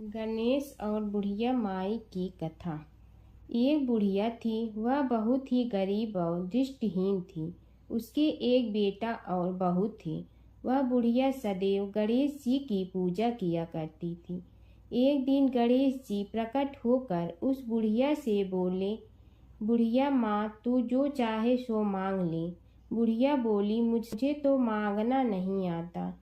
गणेश और बुढ़िया माई की कथा। एक बुढ़िया थी, वह बहुत ही गरीब और दृष्टिहीन थी। उसके एक बेटा और बहू थे। वह बुढ़िया सदैव गणेश जी की पूजा किया करती थी। एक दिन गणेश जी प्रकट होकर उस बुढ़िया से बोले, बुढ़िया माँ, तू जो चाहे सो मांग ले। बुढ़िया बोली, मुझे तो मांगना नहीं आता,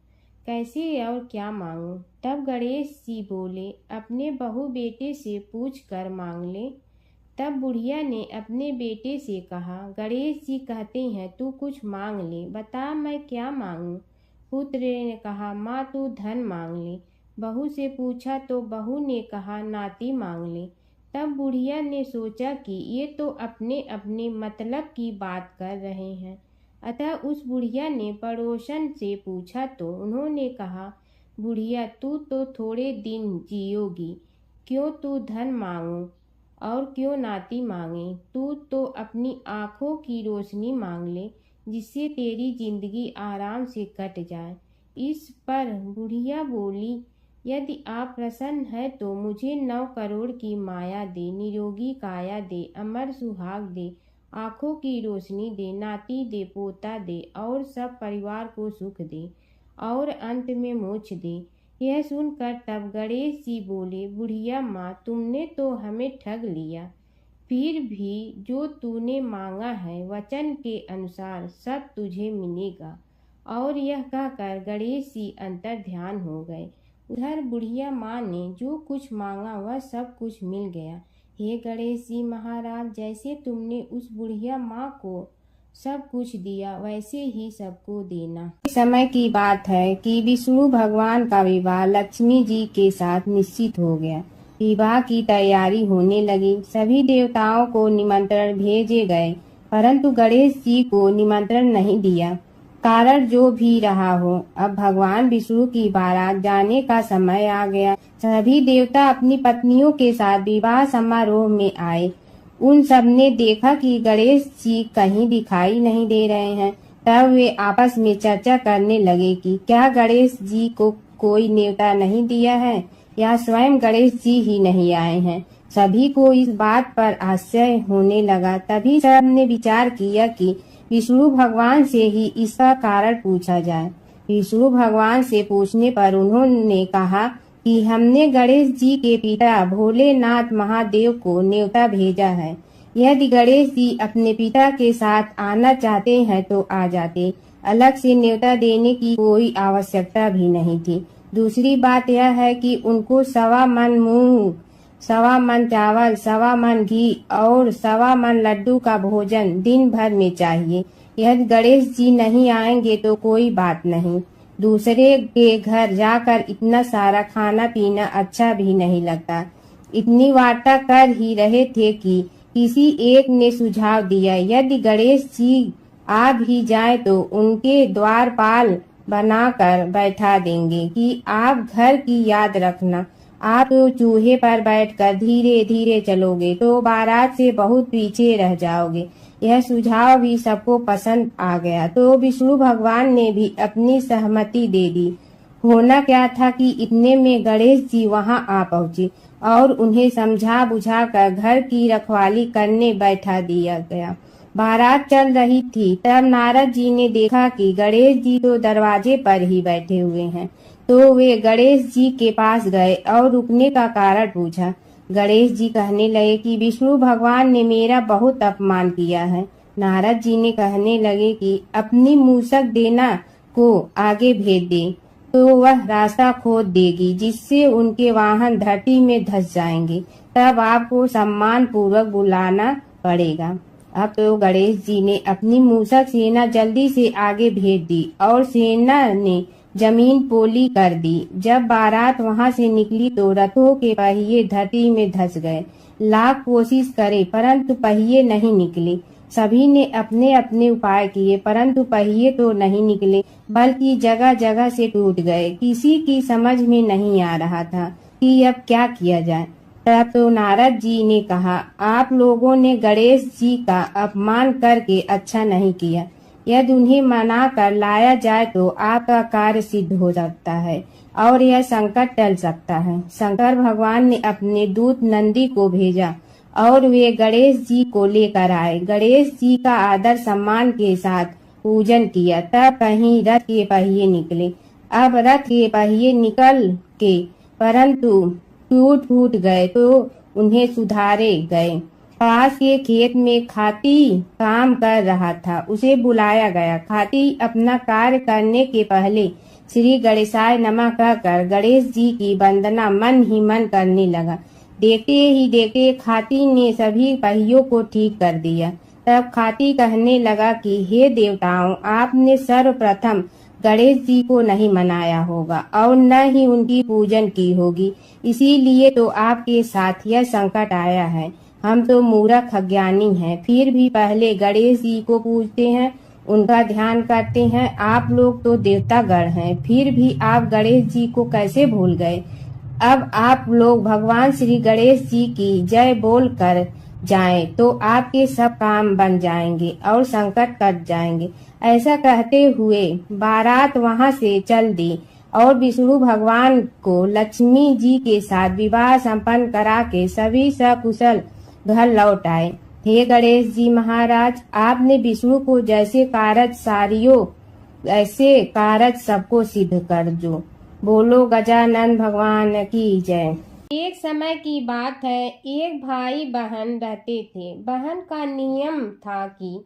कैसे और क्या मांगूं? तब गणेश जी बोले, अपने बहू बेटे से पूछ कर मांग ले। तब बुढ़िया ने अपने बेटे से कहा, गणेश जी कहते हैं तू कुछ मांग ले, बता मैं क्या मांगूं? पुत्र ने कहा, माँ तू धन मांग ले। बहू से पूछा तो बहू ने कहा, नाती मांग ले। तब बुढ़िया ने सोचा कि ये तो अपने अपने मतलब की बात कर रहे हैं। अतः उस बुढ़िया ने पड़ोसन से पूछा तो उन्होंने कहा, बुढ़िया तू तो थोड़े दिन जियोगी, क्यों तू धन मांगो और क्यों नाती मांगे? तू तो अपनी आँखों की रोशनी मांग ले, जिससे तेरी जिंदगी आराम से कट जाए। इस पर बुढ़िया बोली, यदि आप प्रसन्न है तो मुझे 9 करोड़ की माया दे, निरोगी काया दे, अमर सुहाग दे, आँखों की रोशनी दे, नाती दे, पोता दे और सब परिवार को सुख दे और अंत में मोक्ष दे। यह सुनकर तब गणेश जी बोले, बुढ़िया माँ, तुमने तो हमें ठग लिया। फिर भी जो तूने मांगा है वचन के अनुसार सब तुझे मिलेगा। और यह कहकर गणेश जी अंतर ध्यान हो गए। उधर बुढ़िया माँ ने जो कुछ मांगा वह सब कुछ मिल गया। हे गणेश जी महाराज, जैसे तुमने उस बुढ़िया माँ को सब कुछ दिया वैसे ही सबको देना। समय की बात है कि विष्णु भगवान का विवाह लक्ष्मी जी के साथ निश्चित हो गया। विवाह की तैयारी होने लगी। सभी देवताओं को निमंत्रण भेजे गए, परंतु गणेश जी को निमंत्रण नहीं दिया। कारण जो भी रहा हो, अब भगवान विष्णु की बारात जाने का समय आ गया। सभी देवता अपनी पत्नियों के साथ विवाह समारोह में आए। उन सब ने देखा कि गणेश जी कहीं दिखाई नहीं दे रहे हैं। तब वे आपस में चर्चा करने लगे कि क्या गणेश जी को कोई न्योता नहीं दिया है या स्वयं गणेश जी ही नहीं आए हैं। सभी को इस बात पर आश्चर्य होने लगा। तभी सब ने विचार किया कि विष्णु भगवान से ही इसका कारण पूछा जाए। विष्णु भगवान से पूछने पर उन्होंने कहा कि हमने गणेश जी के पिता भोलेनाथ महादेव को न्योता भेजा है। यदि गणेश जी अपने पिता के साथ आना चाहते हैं तो आ जाते, अलग से न्योता देने की कोई आवश्यकता भी नहीं थी। दूसरी बात यह है कि उनको 1.25 मन मूंग, 1.25 मन चावल, 1.25 मन घी और 1.25 मन लड्डू का भोजन दिन भर में चाहिए। यदि गणेश जी नहीं आएंगे तो कोई बात नहीं, दूसरे के घर जाकर इतना सारा खाना पीना अच्छा भी नहीं लगता। इतनी वार्ता कर ही रहे थे कि किसी एक ने सुझाव दिया, यदि गणेश जी आ भी जाए तो उनके द्वारपाल बनाकर बैठा देंगे कि आप घर की याद रखना। आप तो चूहे पर बैठकर धीरे धीरे चलोगे तो बारात से बहुत पीछे रह जाओगे। यह सुझाव भी सबको पसंद आ गया तो विष्णु भगवान ने भी अपनी सहमति दे दी। होना क्या था कि इतने में गणेश जी वहां आ पहुंचे और उन्हें समझा बुझाकर घर की रखवाली करने बैठा दिया गया। बारात चल रही थी, तब नारद जी ने देखा कि गणेश जी तो दरवाजे पर ही बैठे हुए हैं, तो वे गणेश जी के पास गए और रुकने का कारण पूछा। गणेश जी कहने लगे कि विष्णु भगवान ने मेरा बहुत अपमान किया है। नारद जी ने कहने लगे कि अपनी मूसक देना को आगे भेज दे तो वह रास्ता खोद देगी, जिससे उनके वाहन धरती में धंस जाएंगे। तब आपको सम्मान पूर्वक बुलाना पड़ेगा। अब तो गणेश जी ने अपनी मूसक सेना जल्दी से आगे भेज दी और सेना ने जमीन पोली कर दी। जब बारात वहां से निकली तो रथों के पहिए धरती में धंस गए। लाख कोशिश करे परंतु पहिए नहीं निकले। सभी ने अपने अपने उपाय किए परंतु पहिए तो नहीं निकले, बल्कि जगह जगह से टूट गए। किसी की समझ में नहीं आ रहा था कि अब क्या किया जाए। तब तो नारद जी ने कहा, आप लोगों ने गणेश जी का अपमान करके अच्छा नहीं किया। यदि उन्हें मना कर लाया जाए तो आपका कार्य सिद्ध हो सकता है और यह संकट टल सकता है। शंकर भगवान ने अपने दूत नंदी को भेजा और वे गणेश जी को लेकर आए। गणेश जी का आदर सम्मान के साथ पूजन किया। तब कहीं रथ के पहिए निकले। अब रथ के पहिए निकल के परंतु टूट फूट गए तो उन्हें सुधारे गए। पास के खेत में खाती काम कर रहा था, उसे बुलाया गया। खाती अपना कार्य करने के पहले श्री गणेशाय नमः कहकर गणेश जी की वंदना मन ही मन करने लगा। देखते ही देखते खाती ने सभी पहियों को ठीक कर दिया। तब खाती कहने लगा कि हे देवताओं, आपने सर्वप्रथम गणेश जी को नहीं मनाया होगा और न ही उनकी पूजन की होगी, इसीलिए तो आपके साथ यह संकट आया है। हम तो मूर्ख अज्ञानी हैं, फिर भी पहले गणेश जी को पूजते हैं, उनका ध्यान करते हैं। आप लोग तो देवतागण हैं, फिर भी आप गणेश जी को कैसे भूल गए? अब आप लोग भगवान श्री गणेश जी की जय बोल कर जाएं तो आपके सब काम बन जाएंगे और संकट कट जाएंगे। ऐसा कहते हुए बारात वहां से चल दी और विष्णु भगवान को लक्ष्मी जी के साथ विवाह संपन्न करा के सभी सकुशल घर लौट आए। हे गणेश जी महाराज, आपने विष्णु को जैसे कारज सारियो ऐसे कारज सबको सिद्ध कर जो। बोलो गजानन भगवान की जय। एक समय की बात है, एक भाई बहन रहते थे। बहन का नियम था कि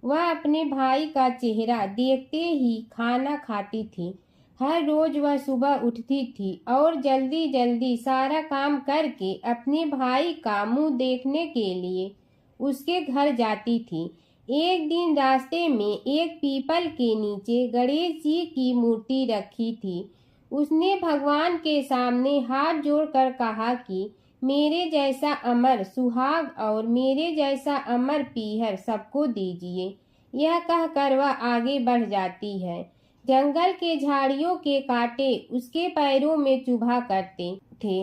वह अपने भाई का चेहरा देखते ही खाना खाती थी। हर रोज वह सुबह उठती थी और जल्दी जल्दी सारा काम करके अपने भाई का मुंह देखने के लिए उसके घर जाती थी। एक दिन रास्ते में एक पीपल के नीचे गणेश जी की मूर्ति रखी थी। उसने भगवान के सामने हाथ जोड़कर कहा कि मेरे जैसा अमर सुहाग और मेरे जैसा अमर पीहर सबको दीजिए। यह कहकर वह आगे बढ़ जाती है। जंगल के झाड़ियों के कांटे उसके पैरों में चुभा करते थे।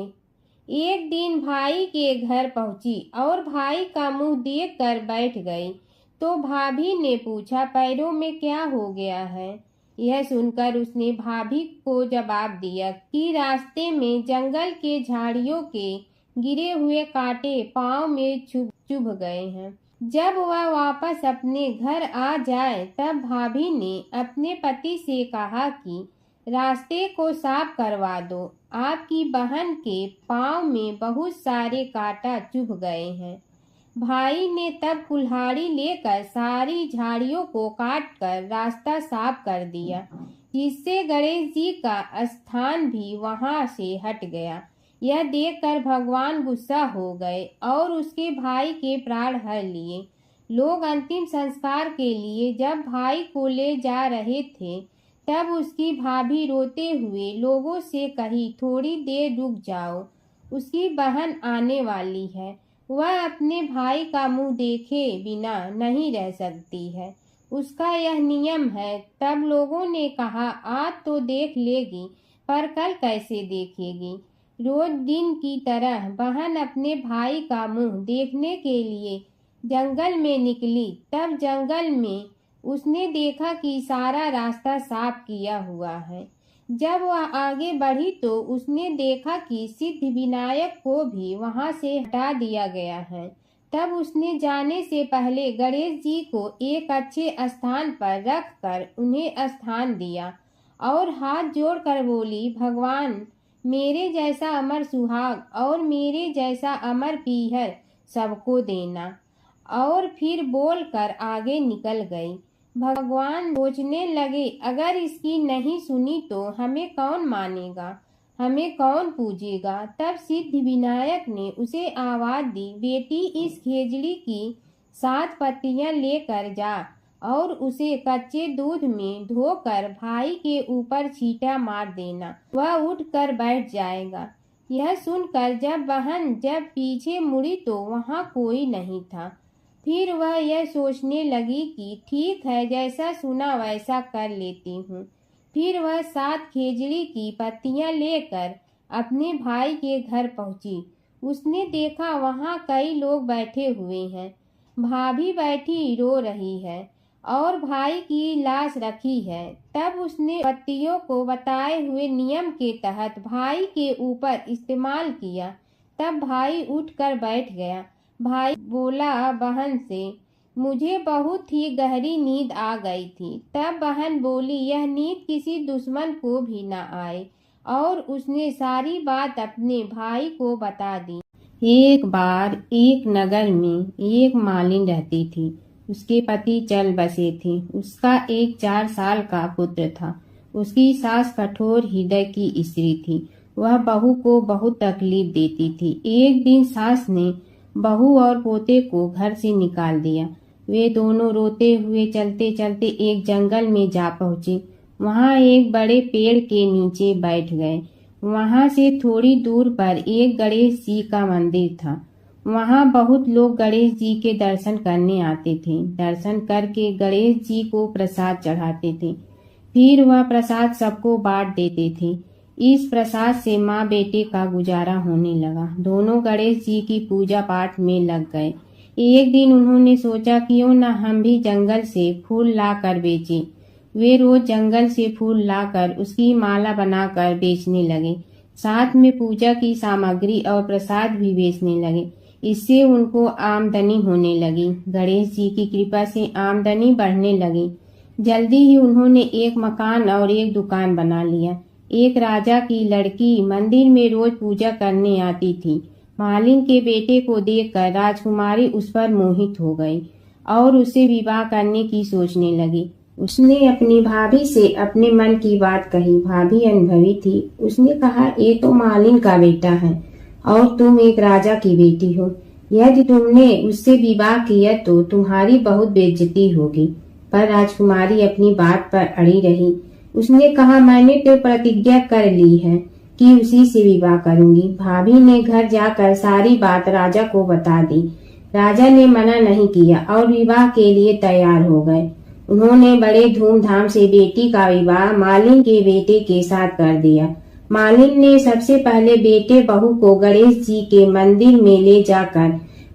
एक दिन भाई के घर पहुंची और भाई का मुंह देखकर बैठ गई तो भाभी ने पूछा, पैरों में क्या हो गया है? यह सुनकर उसने भाभी को जवाब दिया कि रास्ते में जंगल के झाड़ियों के गिरे हुए कांटे पांव में चुभ गए हैं। जब वह वापस अपने घर आ जाए तब भाभी ने अपने पति से कहा कि रास्ते को साफ करवा दो, आपकी बहन के पांव में बहुत सारे कांटा चुभ गए हैं। भाई ने तब कुल्हाड़ी लेकर सारी झाड़ियों को काटकर रास्ता साफ कर दिया, जिससे गणेश जी का स्थान भी वहां से हट गया। यह देखकर भगवान गुस्सा हो गए और उसके भाई के प्राण हर लिए। लोग अंतिम संस्कार के लिए जब भाई को ले जा रहे थे तब उसकी भाभी रोते हुए लोगों से कही, थोड़ी देर रुक जाओ, उसकी बहन आने वाली है, वह अपने भाई का मुंह देखे बिना नहीं रह सकती है, उसका यह नियम है। तब लोगों ने कहा, आज तो देख लेगी पर कल कैसे देखेगी? रोज दिन की तरह बहन अपने भाई का मुंह देखने के लिए जंगल में निकली। तब जंगल में उसने देखा कि सारा रास्ता साफ किया हुआ है। जब वह आगे बढ़ी तो उसने देखा कि सिद्ध विनायक को भी वहां से हटा दिया गया है। तब उसने जाने से पहले गणेश जी को एक अच्छे स्थान पर रखकर उन्हें स्थान दिया और हाथ जोड़कर बोली, भगवान मेरे जैसा अमर सुहाग और मेरे जैसा अमर पीहर सबको देना। और फिर बोलकर आगे निकल गई। भगवान सोचने लगे, अगर इसकी नहीं सुनी तो हमें कौन मानेगा, हमें कौन पूजेगा? तब सिद्ध विनायक ने उसे आवाज दी, बेटी इस खेजड़ी की 7 पत्तियां लेकर जा और उसे कच्चे दूध में धोकर भाई के ऊपर छींटा मार देना, वह उठकर बैठ जाएगा। यह सुनकर जब बहन पीछे मुड़ी तो वहां कोई नहीं था। फिर वह यह सोचने लगी कि ठीक है, जैसा सुना वैसा कर लेती हूँ। फिर वह 7 खेजड़ी की पत्तियां लेकर अपने भाई के घर पहुंची। उसने देखा वहां कई लोग बैठे हुए हैं। भाभी बैठी रो रही है और भाई की लाश रखी है। तब उसने पत्तियों को बताए हुए नियम के तहत भाई के ऊपर इस्तेमाल किया। तब भाई उठकर बैठ गया। भाई बोला बहन से, मुझे बहुत ही गहरी नींद आ गई थी। तब बहन बोली, यह नींद किसी दुश्मन को भी न आए। और उसने सारी बात अपने भाई को बता दी। एक बार एक नगर में एक मालिन रहती थी। उसके पति चल बसे थे। उसका एक 4 साल का पुत्र था। उसकी सास कठोर हृदय की स्त्री थी। वह बहू को बहुत तकलीफ देती थी। एक दिन सास ने बहू और पोते को घर से निकाल दिया। वे दोनों रोते हुए चलते चलते एक जंगल में जा पहुंचे। वहां एक बड़े पेड़ के नीचे बैठ गए। वहां से थोड़ी दूर पर एक गणेश जी का मंदिर था। वहां बहुत लोग गणेश जी के दर्शन करने आते थे। दर्शन करके गणेश जी को प्रसाद चढ़ाते थे। फिर वह प्रसाद सबको बांट देते थे। इस प्रसाद से माँ बेटे का गुजारा होने लगा। दोनों गणेश जी की पूजा पाठ में लग गए। एक दिन उन्होंने सोचा क्यों न हम भी जंगल से फूल लाकर बेचें। वे रोज जंगल से फूल लाकर उसकी माला बनाकर बेचने लगे। साथ में पूजा की सामग्री और प्रसाद भी बेचने लगे। इससे उनको आमदनी होने लगी। गणेश जी की कृपा से आमदनी बढ़ने लगी। जल्दी ही उन्होंने एक मकान और एक दुकान बना लिया। एक राजा की लड़की मंदिर में रोज पूजा करने आती थी। मालिन के बेटे को देखकर राजकुमारी उस पर मोहित हो गई और उससे विवाह करने की सोचने लगी। उसने अपनी भाभी से अपने मन की बात कही। भाभी अनुभवी थी। उसने कहा, ये तो मालिन का बेटा है और तुम एक राजा की बेटी हो। यदि तुमने उससे विवाह किया तो तुम्हारी बहुत बेइज्जती होगी। पर राजकुमारी अपनी बात पर अड़ी रही। उसने कहा, मैंने तो प्रतिज्ञा कर ली है कि उसी से विवाह करूंगी। भाभी ने घर जाकर सारी बात राजा को बता दी। राजा ने मना नहीं किया और विवाह के लिए तैयार हो गए। उन्होंने बड़े धूमधाम से बेटी का विवाह मालिन के बेटे के साथ कर दिया। मालिन ने सबसे पहले बेटे बहू को गणेश जी के मंदिर में ले जाकर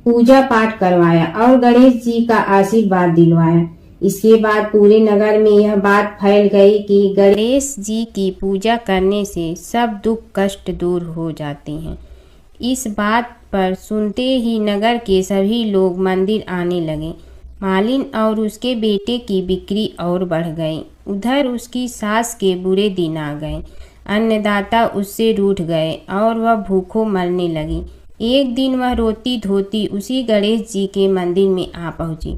पूजा पाठ करवाया और गणेश जी का आशीर्वाद दिलवाया। इसके बाद पूरे नगर में यह बात फैल गई कि गणेश जी की पूजा करने से सब दुख कष्ट दूर हो जाते हैं। इस बात पर सुनते ही नगर के सभी लोग मंदिर आने लगे। मालिन और उसके बेटे की बिक्री और बढ़ गई। उधर उसकी सास के बुरे दिन आ गए। अन्नदाता उससे रूठ गए और वह भूखों मरने लगी। एक दिन वह रोती धोती उसी गणेश जी के मंदिर में आ पहुंची।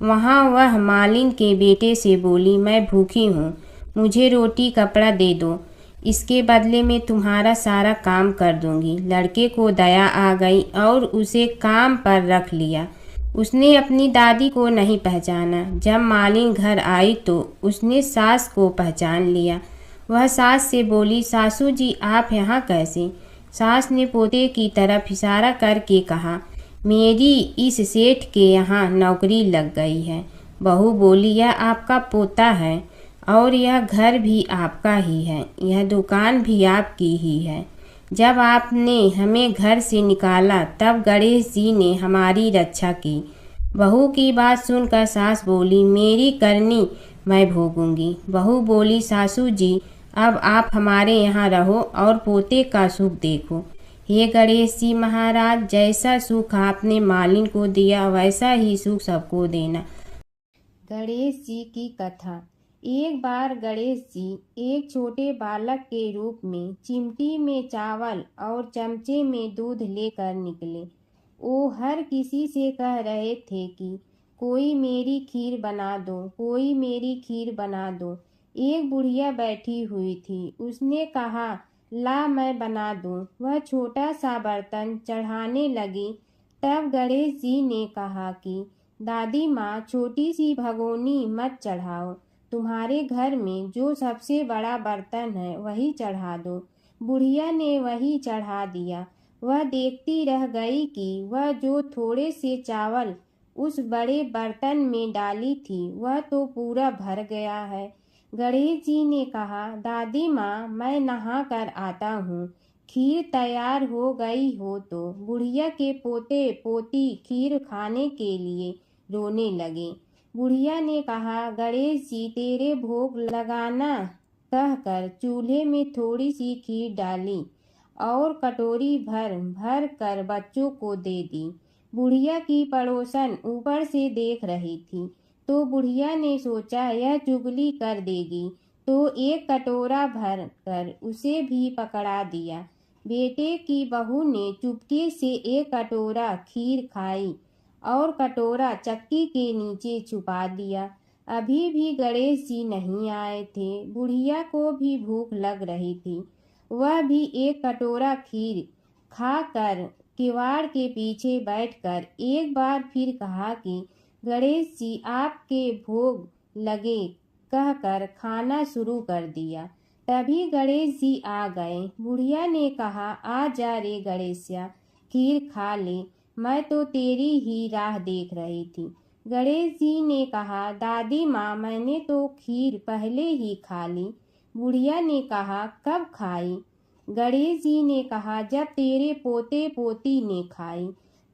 वहां वह मालिन के बेटे से बोली, मैं भूखी हूँ, मुझे रोटी कपड़ा दे दो, इसके बदले में तुम्हारा सारा काम कर दूंगी। लड़के को दया आ गई और उसे काम पर रख लिया। उसने अपनी दादी को नहीं पहचाना। जब मालिन घर आई तो उसने सास को पहचान लिया। वह सास से बोली, सासू जी आप यहाँ कैसे? सास ने पोते की तरफ इशारा करके कहा, मेरी इस सेठ के यहाँ नौकरी लग गई है। बहू बोली, यह आपका पोता है और यह घर भी आपका ही है, यह दुकान भी आपकी ही है। जब आपने हमें घर से निकाला तब गणेश जी ने हमारी रक्षा की। बहू की बात सुनकर सास बोली, मेरी करनी मैं भोगूंगी। बहू बोली, सासू जी अब आप हमारे यहाँ रहो और पोते का सुख देखो। हे गणेश जी महाराज, जैसा सुख आपने मालिन को दिया वैसा ही सुख सबको देना। गणेश जी की कथा। एक बार गणेश जी एक छोटे बालक के रूप में चिमटी में चावल और चमचे में दूध लेकर निकले। वो हर किसी से कह रहे थे कि कोई मेरी खीर बना दो, कोई मेरी खीर बना दो। एक बुढ़िया बैठी हुई थी। उसने कहा, ला मैं बना दूं। वह छोटा सा बर्तन चढ़ाने लगी। तब गणेश जी ने कहा कि दादी माँ, छोटी सी भगोनी मत चढ़ाओ, तुम्हारे घर में जो सबसे बड़ा बर्तन है वही चढ़ा दो। बुढ़िया ने वही चढ़ा दिया। वह देखती रह गई कि वह जो थोड़े से चावल उस बड़े बर्तन में डाली थी वह तो पूरा भर गया है। गणेश जी ने कहा, दादी माँ मैं नहा कर आता हूँ, खीर तैयार हो गई हो तो। बुढ़िया के पोते पोती खीर खाने के लिए रोने लगे। बुढ़िया ने कहा, गणेश जी तेरे भोग लगाना कहकर चूल्हे में थोड़ी सी खीर डाली और कटोरी भर भर कर बच्चों को दे दी। बुढ़िया की पड़ोसन ऊपर से देख रही थी, तो बुढ़िया ने सोचा यह चुगली कर देगी, तो एक कटोरा भर कर उसे भी पकड़ा दिया। बेटे की बहू ने चुपके से एक कटोरा खीर खाई और कटोरा चक्की के नीचे छुपा दिया। अभी भी गणेश जी नहीं आए थे। बुढ़िया को भी भूख लग रही थी। वह भी एक कटोरा खीर खाकर किवाड़ के पीछे बैठकर एक बार फिर कहा कि गणेश जी आपके भोग लगे कहकर खाना शुरू कर दिया। तभी गणेश जी आ गए। बुढ़िया ने कहा, आ जा रे गणेशिया, खीर खा ले, मैं तो तेरी ही राह देख रही थी। गणेश जी ने कहा, दादी माँ मैंने तो खीर पहले ही खा ली। बुढ़िया ने कहा, कब खाई? गणेश जी ने कहा, जब तेरे पोते पोती ने खाई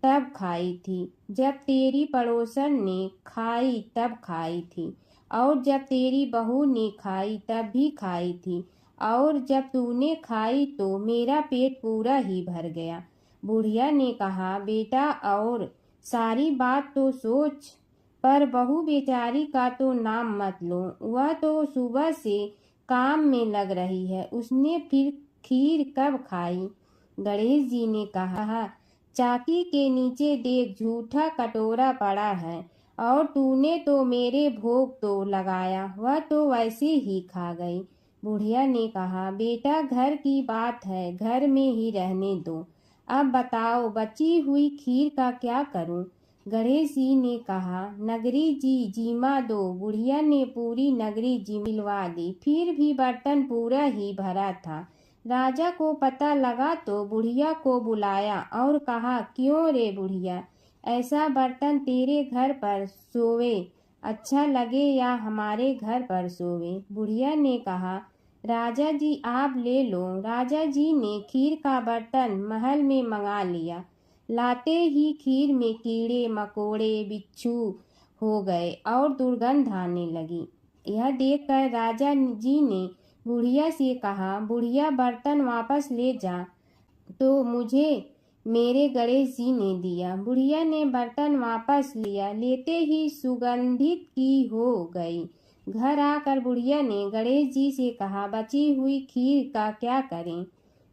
तब खाई थी, जब तेरी पड़ोसन ने खाई तब खाई थी, और जब तेरी बहू ने खाई तब भी खाई थी, और जब तूने खाई तो मेरा पेट पूरा ही भर गया। बुढ़िया ने कहा, बेटा और सारी बात तो सोच, पर बहू बेचारी का तो नाम मत लो। वह तो सुबह से काम में लग रही है, उसने फिर खीर कब खाई? गणेश जी ने कहा, चाकी के नीचे देख झूठा कटोरा पड़ा है, और तूने तो मेरे भोग तो लगाया, वह तो वैसे ही खा गई। बुढ़िया ने कहा, बेटा घर की बात है, घर में ही रहने दो। अब बताओ बची हुई खीर का क्या करूं? गणेश जी ने कहा, नगरी जी जीमा दो। बुढ़िया ने पूरी नगरी जिलवा दी, फिर भी बर्तन पूरा ही भरा था। राजा को पता लगा तो बुढ़िया को बुलाया और कहा, क्यों रे बुढ़िया, ऐसा बर्तन तेरे घर पर सोवे अच्छा लगे या हमारे घर पर सोवे? बुढ़िया ने कहा, राजा जी आप ले लो। राजा जी ने खीर का बर्तन महल में मंगा लिया। लाते ही खीर में कीड़े मकोड़े बिच्छू हो गए और दुर्गंध आने लगी। यह देखकर राजा जी ने बुढ़िया से कहा, बुढ़िया बर्तन वापस ले जा, तो मुझे मेरे गणेश जी ने दिया। बुढ़िया ने बर्तन वापस लिया, लेते ही सुगंधित की हो गई। घर आकर बुढ़िया ने गणेश जी से कहा, बची हुई खीर का क्या करें?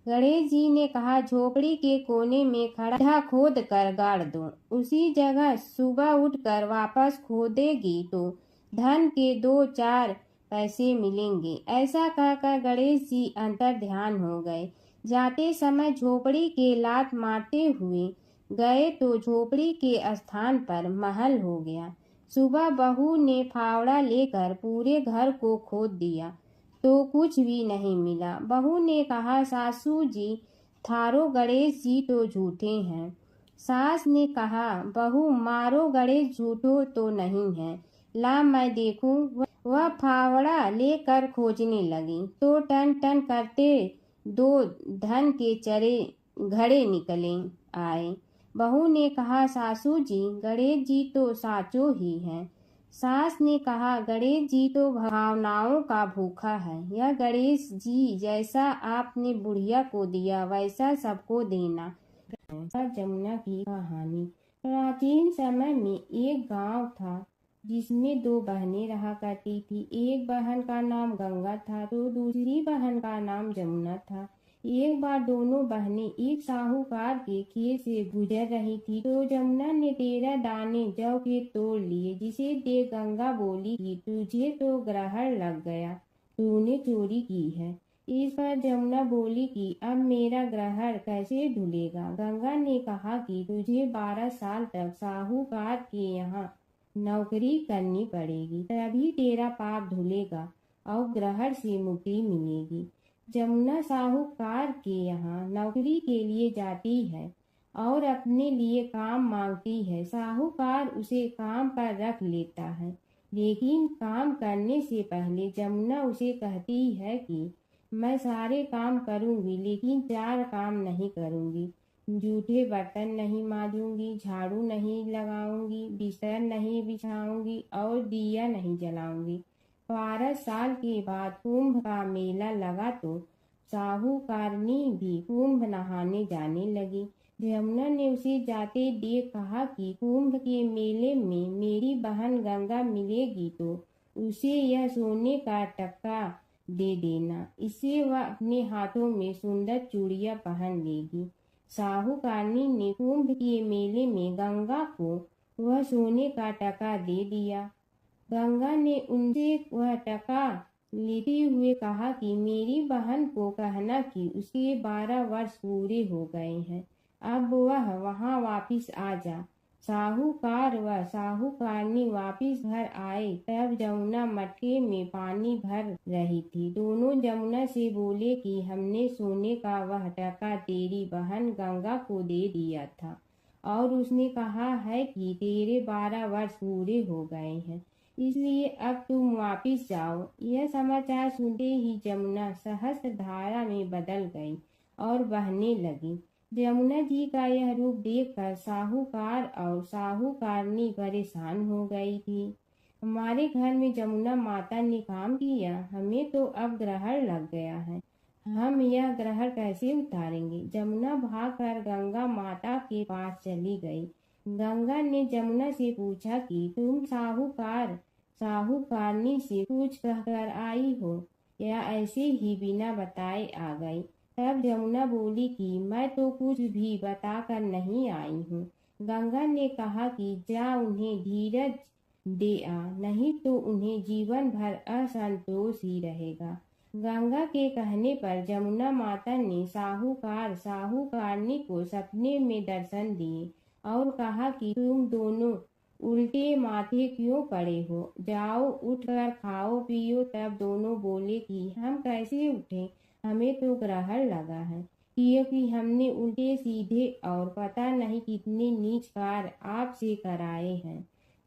गणेश जी ने कहा, झोपड़ी के कोने में खड्डा खोद कर गाड़ दो, उसी जगह सुबह उठकर वापस खोदेगी तो धन के 2-4 पैसे मिलेंगे। ऐसा कहकर गणेश जी अंतर ध्यान हो गए। जाते समय झोपड़ी के लात मारते हुए गए तो झोपड़ी के स्थान पर महल हो गया। सुबह बहू ने फावड़ा लेकर पूरे घर को खोद दिया तो कुछ भी नहीं मिला। बहू ने कहा, सासू जी थारो गणेश जी तो झूठे हैं। सास ने कहा, बहू मारो गणेश झूठो तो नहीं है, ला मैं देखूं। वह फावड़ा लेकर खोजने लगी तो टन टन करते 2 धन के चरे घड़े निकले आए। बहू ने कहा, सासू जी गणेश जी तो साचो ही हैं। सास ने कहा, गणेश जी तो भावनाओं का भूखा है। यह गणेश जी जैसा आपने बुढ़िया को दिया वैसा सबको देना। जमुना की कहानी। प्राचीन समय में एक गांव था जिसमें 2 बहनें रहा करती थी। एक बहन का नाम गंगा था तो दूसरी बहन का नाम जमुना था। एक बार दोनों बहनें एक साहूकार के खेत से गुजर रही थी तो जमुना ने 13 दाने जौ के तोड़ लिए, जिसे देख गंगा बोली कि तुझे तो ग्रहण लग गया, तूने चोरी की है। इस पर जमुना बोली कि अब मेरा ग्रहण कैसे धुलेगा। गंगा ने कहा कि तुझे 12 साल तक साहूकार के यहाँ नौकरी करनी पड़ेगी, तभी तेरा पाप धुलेगा और ग्रहण से मुक्ति मिलेगी। जमुना साहूकार के यहाँ नौकरी के लिए जाती है और अपने लिए काम मांगती है। साहूकार उसे काम पर रख लेता है, लेकिन काम करने से पहले जमुना उसे कहती है कि मैं सारे काम करूंगी लेकिन 4 काम नहीं करूंगी। जूठे बर्तन नहीं मांजूंगी, झाड़ू नहीं लगाऊंगी, बिस्तर नहीं बिछाऊंगी और दिया नहीं जलाऊंगी। 12 साल के बाद कुंभ का मेला लगा तो साहूकारनी भी कुंभ नहाने जाने लगी। यमुना ने उसे जाते देख कहा कि कुंभ के मेले में मेरी बहन गंगा मिलेगी तो उसे यह सोने का टक्का दे देना, इससे वह अपने हाथों में सुंदर चूड़ियां पहन लेगी। साहूकारनी ने कुंभ के मेले में गंगा को वह सोने का टका दे दिया। गंगा ने उनसे वह टका लेते हुए कहा कि मेरी बहन को कहना कि उसके 12 वर्ष पूरे हो गए हैं, अब वह वहां वापिस आ जा। साहूकार व साहूकारनी वापिस घर आए तब जमुना मटके में पानी भर रही थी। दोनों जमुना से बोले कि हमने सोने का वह टका तेरी बहन गंगा को दे दिया था और उसने कहा है कि तेरे 12 वर्ष पूरे हो गए हैं, इसलिए अब तुम वापिस जाओ। यह समाचार सुनते ही जमुना सहस्त्र धारा में बदल गई और बहने लगी। यमुना जी का यह रूप देखकर साहूकार और साहूकारनी परेशान हो गई थी। हमारे घर में जमुना माता ने काम किया, हमें तो अब ग्रहण लग गया है, हम यह ग्रहण कैसे उतारेंगे। जमुना भागकर गंगा माता के पास चली गई। गंगा ने जमुना से पूछा कि तुम साहूकारनी से कुछ कहकर आई हो या ऐसे ही बिना बताए आ गई। तब जमुना बोली कि मैं तो कुछ भी बताकर नहीं आई हूँ। गंगा ने कहा कि जा उन्हें धीरज दे आ, नहीं तो उन्हें जीवन भर असंतोष ही रहेगा। गंगा के कहने पर जमुना माता ने साहूकारनी को सपने में दर्शन दिए और कहा कि तुम दोनों उल्टे माथे क्यों पड़े हो, जाओ उठकर खाओ पियो। तब दोनों बोले कि हम कैसे उठे, हमें तो ग्रहण लगा है, क्योंकि हमने उल्टे सीधे और पता नहीं कितने नीच कार्य आपसे कराए हैं।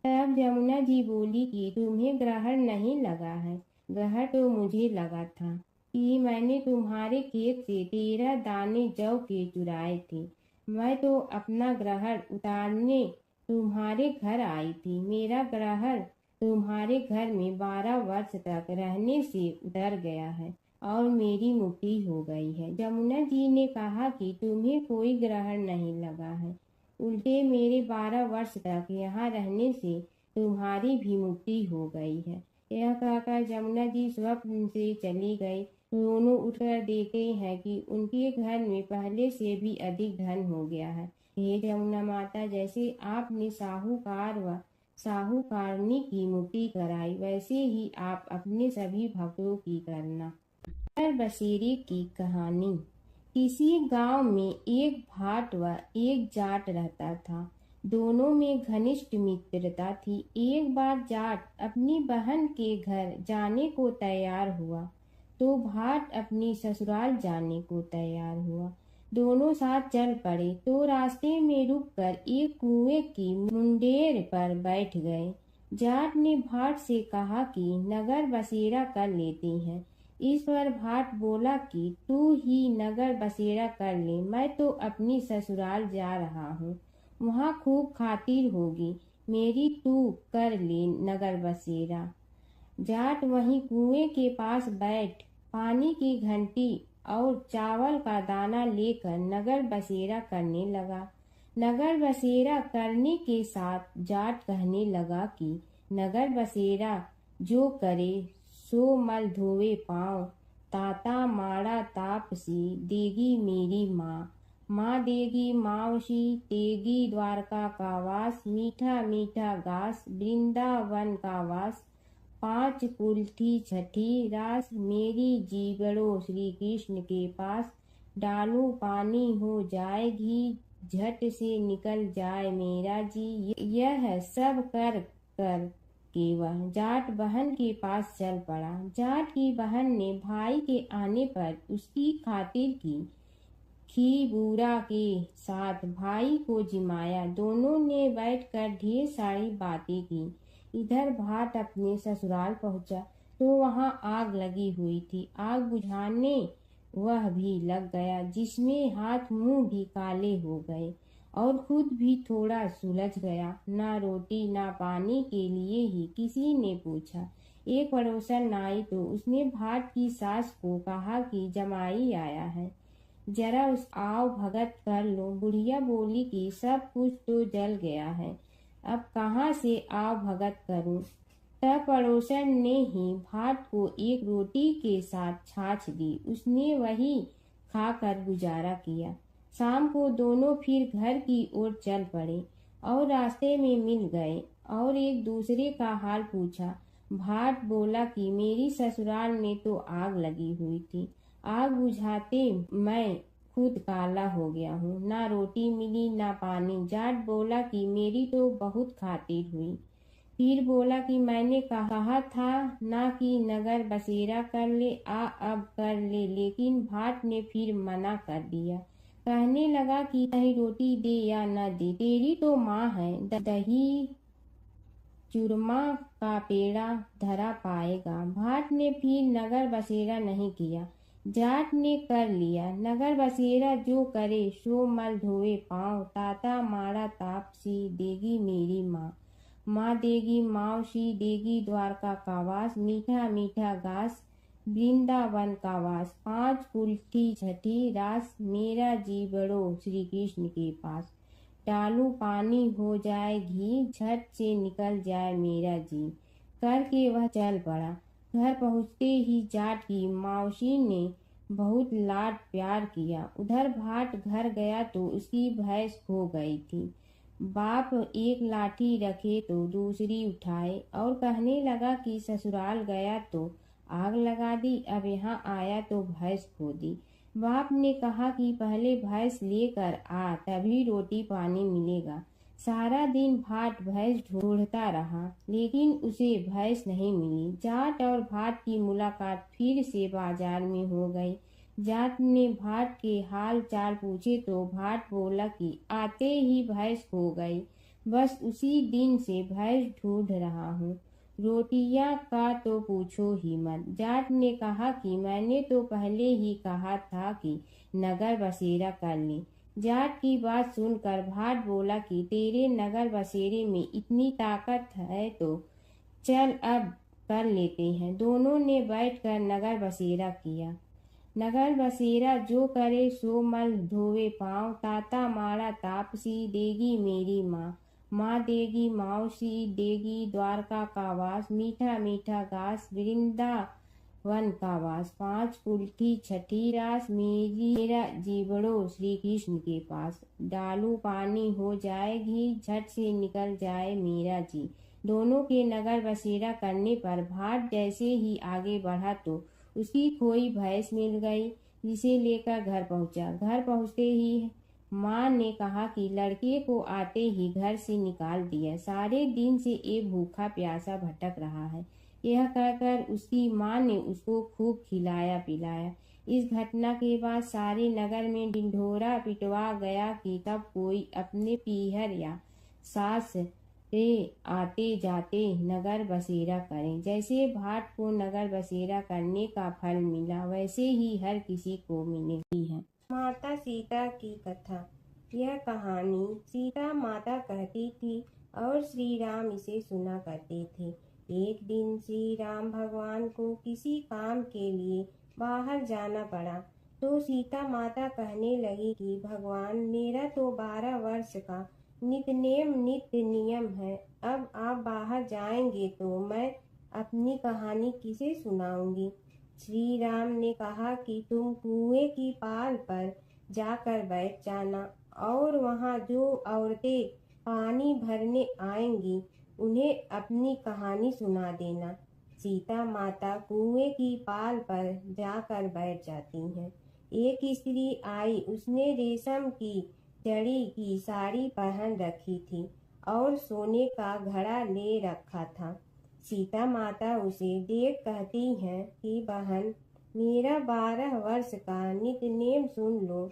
तब यमुना जी बोली कि तुम्हें ग्रहण नहीं लगा है, ग्रहण तो मुझे लगा था कि मैंने तुम्हारे खेत से 13 दाने जौ के चुराए थे। मैं तो अपना ग्रहण उतारने तुम्हारे घर आई थी। मेरा ग्रहण तुम्हारे घर में 12 वर्ष तक रहने से उतर गया है और मेरी मुक्ति हो गई है। यमुना जी ने कहा कि तुम्हें कोई ग्रहण नहीं लगा है, उल्टे मेरे 12 वर्ष तक यहाँ रहने से तुम्हारी भी मुक्ति हो गई है। यह कहकर यमुना जी स्वप्न से चली गई। दोनों उठकर देखते हैं कि उनके घर में पहले से भी अधिक धन हो गया है। हे यमुना माता, जैसे आपने साहूकार व साहूकारनी की मुक्ति कराई, वैसे ही आप अपने सभी भक्तों की करना। नगर बसेरे की कहानी। किसी गांव में एक भाट व एक जाट रहता था। दोनों में घनिष्ठ मित्रता थी। एक बार जाट अपनी बहन के घर जाने को तैयार हुआ तो भाट अपनी ससुराल जाने को तैयार हुआ। दोनों साथ चल पड़े तो रास्ते में रुककर एक कुएं की मुंडेर पर बैठ गए। जाट ने भाट से कहा कि नगर बसेरा कर लेते हैं। इस पर भाट बोला कि तू ही नगर बसेरा कर ले, मैं तो अपनी ससुराल जा रहा हूँ, वहाँ खूब खातिर होगी मेरी, तू कर ले नगर बसेरा। जाट वहीं कुएं के पास बैठ पानी की घंटी और चावल का दाना लेकर नगर बसेरा करने लगा। नगर बसेरा करने के साथ जाट कहने लगा कि नगर बसेरा जो करे सो मल धोवे पाँव, ताता माड़ा तापसी देगी मेरी माँ, माँ देगी मावशी तेगी द्वारका का वास, मीठा मीठा घास वृंदावन का वास, 5 कुल्ठी छठी रास, मेरी जीवड़ो श्री कृष्ण के पास, डालू पानी हो जाए घी, झट से निकल जाए मेरा जी। यह सब कर कर के वह जाट बहन के पास चल पड़ा। जाट की बहन ने भाई के आने पर उसकी खातिर की खी बूरा के साथ भाई को जिमाया। दोनों ने बैठकर ढेर सारी बातें की। इधर भाट अपने ससुराल पहुंचा तो वहां आग लगी हुई थी। आग बुझाने वह भी लग गया, जिसमें हाथ मुंह भी काले हो गए और खुद भी थोड़ा सुलझ गया। ना रोटी ना पानी के लिए ही किसी ने पूछा। एक पड़ोसन आई तो उसने भाट की सास को कहा कि जमाई आया है, जरा उस आओ भगत कर लो। बुढ़िया बोली कि सब कुछ तो जल गया है, अब कहाँ से आओ भगत करूं। तब पड़ोसन ने ही भाट को एक रोटी के साथ छाछ दी। उसने वही खाकर गुजारा किया। शाम को दोनों फिर घर की ओर चल पड़े और रास्ते में मिल गए और एक दूसरे का हाल पूछा। भाट बोला कि मेरी ससुराल में तो आग लगी हुई थी, आग बुझाते मैं खुद काला हो गया हूँ, ना रोटी मिली ना पानी। जाट बोला कि मेरी तो बहुत खातिर हुई। फिर बोला कि मैंने कहा था ना कि नगर बसेरा कर ले, अब कर ले, लेकिन भाट ने फिर मना कर दिया। कहने लगा कि चाहे रोटी दे या न दे, तेरी तो माँ है, दही चूरमा का पेड़ा धरा पाएगा। भाट ने फिर नगर बसेरा नहीं किया, जाट ने कर लिया। नगर बसेरा जो करे सो मल धोए पाँव, ताता माड़ा तापसी देगी मेरी माँ, माँ देगी मावशी देगी द्वारका का वास, मीठा मीठा घास वृंदावन का वास, 5 कुल्ठी छठी रास, मेरा जी बड़ो श्री कृष्ण के पास। डालू पानी हो जाए घी, झट से निकल जाए मेरा जी, करके वह चल पड़ा। घर पहुँचते ही जाट की मौसी ने बहुत लाड प्यार किया। उधर भाट घर गया तो उसकी भैंस खो गई थी। बाप एक लाठी रखे तो दूसरी उठाए और कहने लगा कि ससुराल गया तो आग लगा दी, अब यहाँ आया तो भैंस खो दी। बाप ने कहा कि पहले भैंस लेकर आ, तभी रोटी पानी मिलेगा। सारा दिन भाट भैंस ढूंढता रहा, लेकिन उसे भैंस नहीं मिली। जाट और भाट की मुलाकात फिर से बाजार में हो गई। जाट ने भाट के हाल चाल पूछे तो भाट बोला कि आते ही भैंस खो गई, बस उसी दिन से भैंस ढूंढ रहा हूँ। रोटियां का तो पूछो ही मत। जाट ने कहा कि मैंने तो पहले ही कहा था कि नगर बसेरा कर ले। जाट की बात सुनकर भाट बोला कि तेरे नगर बसेरे में इतनी ताकत है तो चल अब कर लेते हैं। दोनों ने बैठकर नगर बसेरा किया। नगर बसेरा जो करे सो मल धोवे पाँव, ताता माड़ा तापसी देगी मेरी माँ, माँ देगी मावसी देगी द्वारका का वास, मीठा मीठा घास वृंदावन का वास, 5 कुल्ठी छठी रास, मेरा जीवड़ो श्री कृष्ण के पास। डालू पानी हो जाए घी, झट से निकल जाए मेरा जी। दोनों के नगर बसेरा करने पर भाट जैसे ही आगे बढ़ा तो उसकी खोई भैंस मिल गई, जिसे लेकर घर पहुंचा। घर पहुंचते ही माँ ने कहा कि लड़के को आते ही घर से निकाल दिया, सारे दिन से ये भूखा प्यासा भटक रहा है। यह कहकर उसकी माँ ने उसको खूब खिलाया पिलाया। इस घटना के बाद सारे नगर में ढिंढोरा पिटवा गया कि तब कोई अपने पीहर या सास से आते जाते नगर बसेरा करें। जैसे भाट को नगर बसेरा करने का फल मिला, वैसे ही हर किसी को मिलेगी है। माता सीता की कथा। यह कहानी सीता माता कहती थी और श्री राम इसे सुना करते थे। एक दिन श्री राम भगवान को किसी काम के लिए बाहर जाना पड़ा तो सीता माता कहने लगी कि भगवान, मेरा तो 12 वर्ष का नित्य नियम है, अब आप बाहर जाएंगे तो मैं अपनी कहानी किसे सुनाऊंगी। श्री राम ने कहा कि तुम कुएं की पाल पर जाकर बैठ जाना और वहां जो औरतें पानी भरने आएंगी उन्हें अपनी कहानी सुना देना। सीता माता कुएं की पाल पर जाकर बैठ जाती हैं। एक स्त्री आई, उसने रेशम की जड़ी की साड़ी पहन रखी थी और सोने का घड़ा ले रखा था। सीता माता उसे देख कहती हैं कि बहन, मेरा 12 वर्ष का नित्य नेम सुन लो।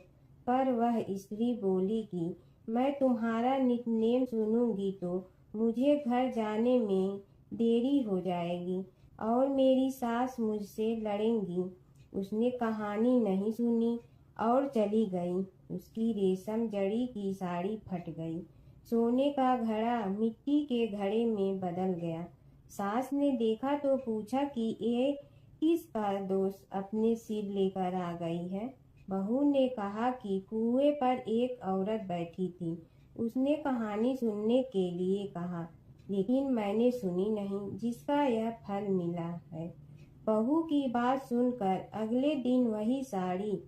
पर वह स्त्री बोली कि मैं तुम्हारा नित्य नेम सुनूंगी तो मुझे घर जाने में देरी हो जाएगी और मेरी सास मुझसे लड़ेंगी। उसने कहानी नहीं सुनी और चली गई। उसकी रेशम जड़ी की साड़ी फट गई। सोने का घड़ा मिट्टी के घड़े में बदल गया। सास ने देखा तो पूछा कि ये किसका दोष अपने सिर लेकर आ गई है। बहू ने कहा कि कुएं पर एक औरत बैठी थी। उसने कहानी सुनने के लिए कहा, लेकिन मैंने सुनी नहीं, जिसका यह फल मिला है। बहू की बात सुनकर अगले दिन वही साड़ी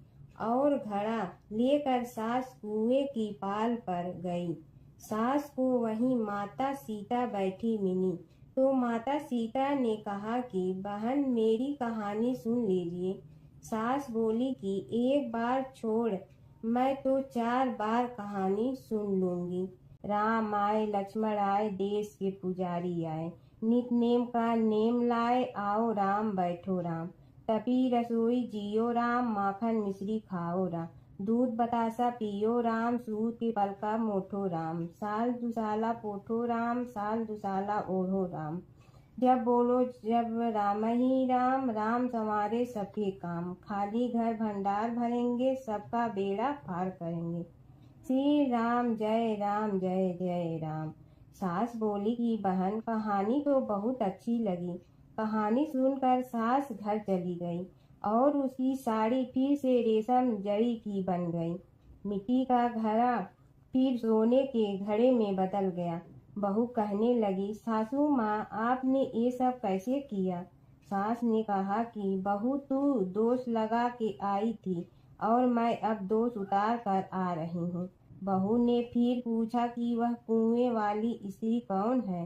और घड़ा लेकर सास कुएं की पाल पर गई। सास को वहीं माता सीता बैठी मिली तो माता सीता ने कहा कि बहन, मेरी कहानी सुन लीजिए। सास बोली कि एक बार छोड़, मैं तो 4 बार कहानी सुन लूंगी। राम आए लक्ष्मण आए, देश के पुजारी आए, नित नेम का नेम लाए, आओ राम बैठो राम। तपी रसोई जियो राम, माखन मिश्री खाओ राम। दूध बतासा पियो राम, सूत के पल का मोठो राम। साल दुसाला पोठो राम, साल दुसाला ओढ़ो राम। जब बोलो जब राम ही राम, राम संवारे सबके काम। खाली घर भंडार भरेंगे, सबका बेड़ा पार करेंगे। श्री राम जय राम जय जय राम। सास बोली कि बहन, कहानी तो बहुत अच्छी लगी। कहानी सुनकर सास घर चली गई और उसकी साड़ी फिर से रेशम जड़ी की बन गई। मिट्टी का घड़ा फिर सोने के घड़े में बदल गया। बहू कहने लगी, सासू माँ, आपने ये सब कैसे किया? सास ने कहा कि बहू, तू दोष लगा के आई थी और मैं अब दोष उतार कर आ रही हूँ। बहू ने फिर पूछा कि वह कुएं वाली स्त्री कौन है?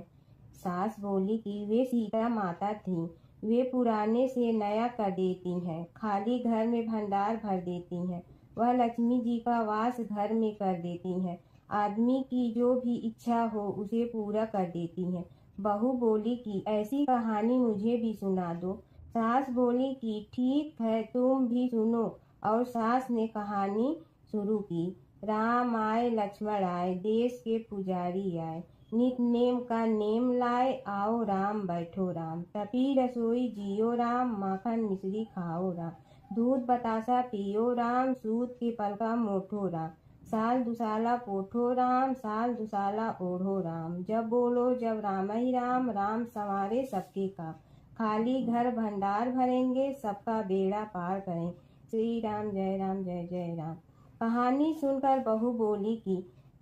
सास बोली कि वे सीता माता थी। वे पुराने से नया कर देती हैं, खाली घर में भंडार भर देती हैं। वह लक्ष्मी जी का वास घर में कर देती हैं। आदमी की जो भी इच्छा हो उसे पूरा कर देती हैं। बहू बोली कि ऐसी कहानी मुझे भी सुना दो। सास बोली कि ठीक है, तुम भी सुनो। और सास ने कहानी शुरू की। राम आए लक्ष्मण आए, देश के पुजारी आए, नित नेम का नेम लाए, आओ राम बैठो राम। तपी रसोई जियो राम, माखन मिश्री खाओ राम। दूध बतासा पियो राम, सूत के पल का मोठो राम। साल दुसाला पोठो राम, साल दुसाला ओढ़ो राम। जब बोलो जब राम ही राम, राम संवारे सबके काम। खाली घर भंडार भरेंगे, सबका बेड़ा पार करें। श्री राम जय जय राम। कहानी सुनकर बहू बोली कि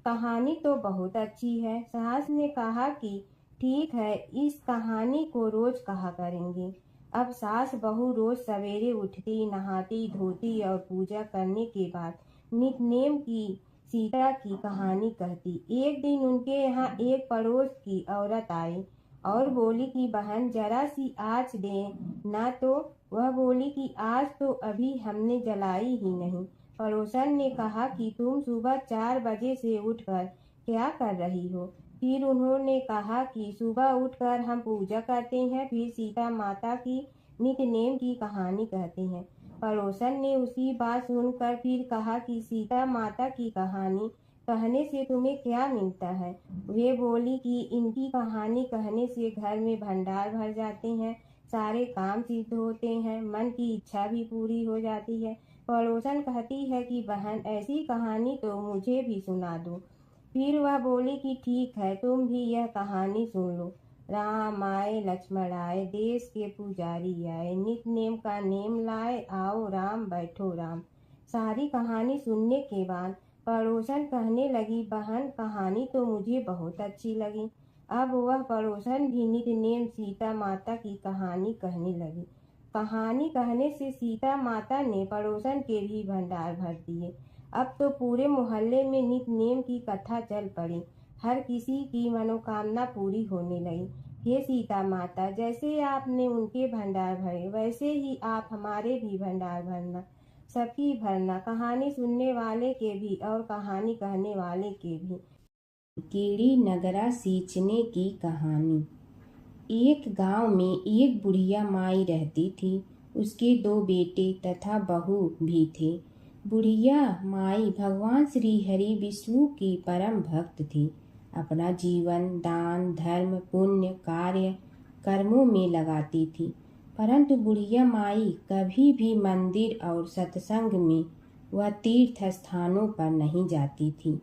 कहानी तो बहुत अच्छी है। सास ने कहा कि ठीक है, इस कहानी को रोज कहा करेंगे। अब सास बहू रोज सवेरे उठती, नहाती धोती और पूजा करने के बाद नित नेम की सीता की कहानी कहती। एक दिन उनके यहाँ एक पड़ोस की औरत आई और बोली कि बहन, जरा सी आँच दे ना। तो वह बोली कि आज तो अभी हमने जलाई ही नहीं। पड़ोसन ने कहा कि तुम सुबह 4 बजे से उठकर क्या कर रही हो? फिर उन्होंने कहा कि सुबह उठकर हम पूजा करते हैं, फिर सीता माता की नित नेम की कहानी कहते हैं। पड़ोसन ने उसकी बात सुनकर फिर कहा कि सीता माता की कहानी कहने से तुम्हें क्या मिलता है? वे बोली कि इनकी कहानी कहने से घर में भंडार भर जाते हैं, सारे काम सिद्ध होते हैं, मन की इच्छा भी पूरी हो जाती है। पड़ोसन कहती है कि बहन, ऐसी कहानी तो मुझे भी सुना दो। फिर वह बोली कि ठीक है, तुम भी यह कहानी सुन लो। राम आए लक्ष्मण आए, देश के पुजारी आए, नित नेम का नेम लाए, आओ राम बैठो राम। सारी कहानी सुनने के बाद पड़ोसन कहने लगी, बहन, कहानी तो मुझे बहुत अच्छी लगी। अब वह पड़ोसन भी नित नेम सीता माता की कहानी कहने लगी। कहानी कहने से सीता माता ने पड़ोसन के भी भंडार भर दिए। अब तो पूरे मोहल्ले में नित नेम की कथा चल पड़ी। हर किसी की मनोकामना पूरी होने लगी। हे सीता माता, जैसे आपने उनके भंडार भरे, वैसे ही आप हमारे भी भंडार भरना, सबकी भरना, कहानी सुनने वाले के भी और कहानी कहने वाले के भी। कीड़ी नगरा सींचने की कहानी। एक गांव में एक बुढ़िया माई रहती थी। उसके 2 बेटे तथा बहू भी थे। बुढ़िया माई भगवान श्री हरि विष्णु की परम भक्त थी। अपना जीवन दान धर्म पुण्य कार्य कर्मों में लगाती थी। परंतु बुढ़िया माई कभी भी मंदिर और सत्संग में वह तीर्थ स्थानों पर नहीं जाती थी।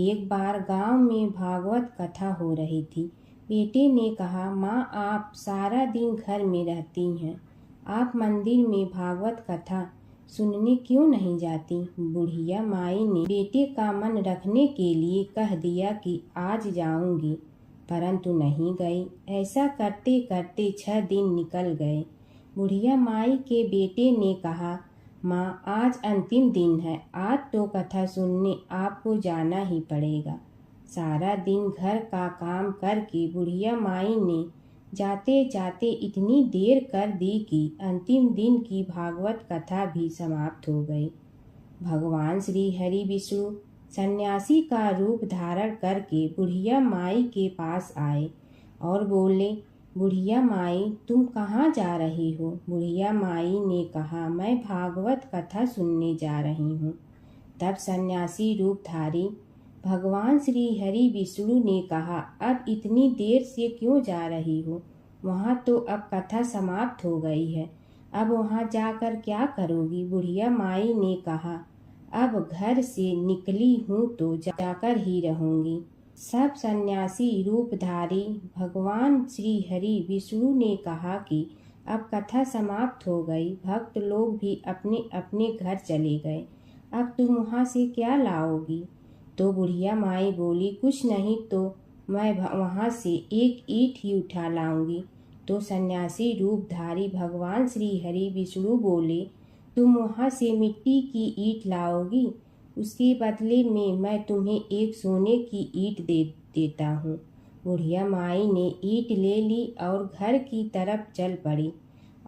एक बार गांव में भागवत कथा हो रही थी। बेटे ने कहा, माँ आप सारा दिन घर में रहती हैं, आप मंदिर में भागवत कथा सुनने क्यों नहीं जाती? बुढ़िया माई ने बेटे का मन रखने के लिए कह दिया कि आज जाऊंगी, परंतु नहीं गई। ऐसा करते करते 6 दिन निकल गए। बुढ़िया माई के बेटे ने कहा, माँ आज अंतिम दिन है, आज तो कथा सुनने आपको जाना ही पड़ेगा। सारा दिन घर का काम करके बुढ़िया माई ने जाते जाते इतनी देर कर दी कि अंतिम दिन की भागवत कथा भी समाप्त हो गई। भगवान श्री हरि विष्णु सन्यासी का रूप धारण करके बुढ़िया माई के पास आए और बोले, बुढ़िया माई तुम कहाँ जा रही हो? बुढ़िया माई ने कहा, मैं भागवत कथा सुनने जा रही हूँ। तब सन्यासी रूपधारी भगवान श्री हरि विष्णु ने कहा, अब इतनी देर से क्यों जा रही हो? वहाँ तो अब कथा समाप्त हो गई है, अब वहाँ जाकर क्या करोगी? बुढ़िया माई ने कहा, अब घर से निकली हूँ तो जाकर ही रहूंगी। सब सन्यासी रूपधारी भगवान श्री हरि विष्णु ने कहा कि अब कथा समाप्त हो गई, भक्त लोग भी अपने अपने घर चले गए, अब तुम वहाँ से क्या लाओगी? तो बुढ़िया माई बोली, कुछ नहीं तो मैं वहाँ से एक ईंट ही उठा लाऊंगी। तो सन्यासी रूपधारी भगवान श्री हरि विष्णु बोले, तुम वहाँ से मिट्टी की ईंट लाओगी, उसके बदले में मैं तुम्हें एक सोने की ईंट देता हूँ। बुढ़िया माई ने ईंट ले ली और घर की तरफ चल पड़ी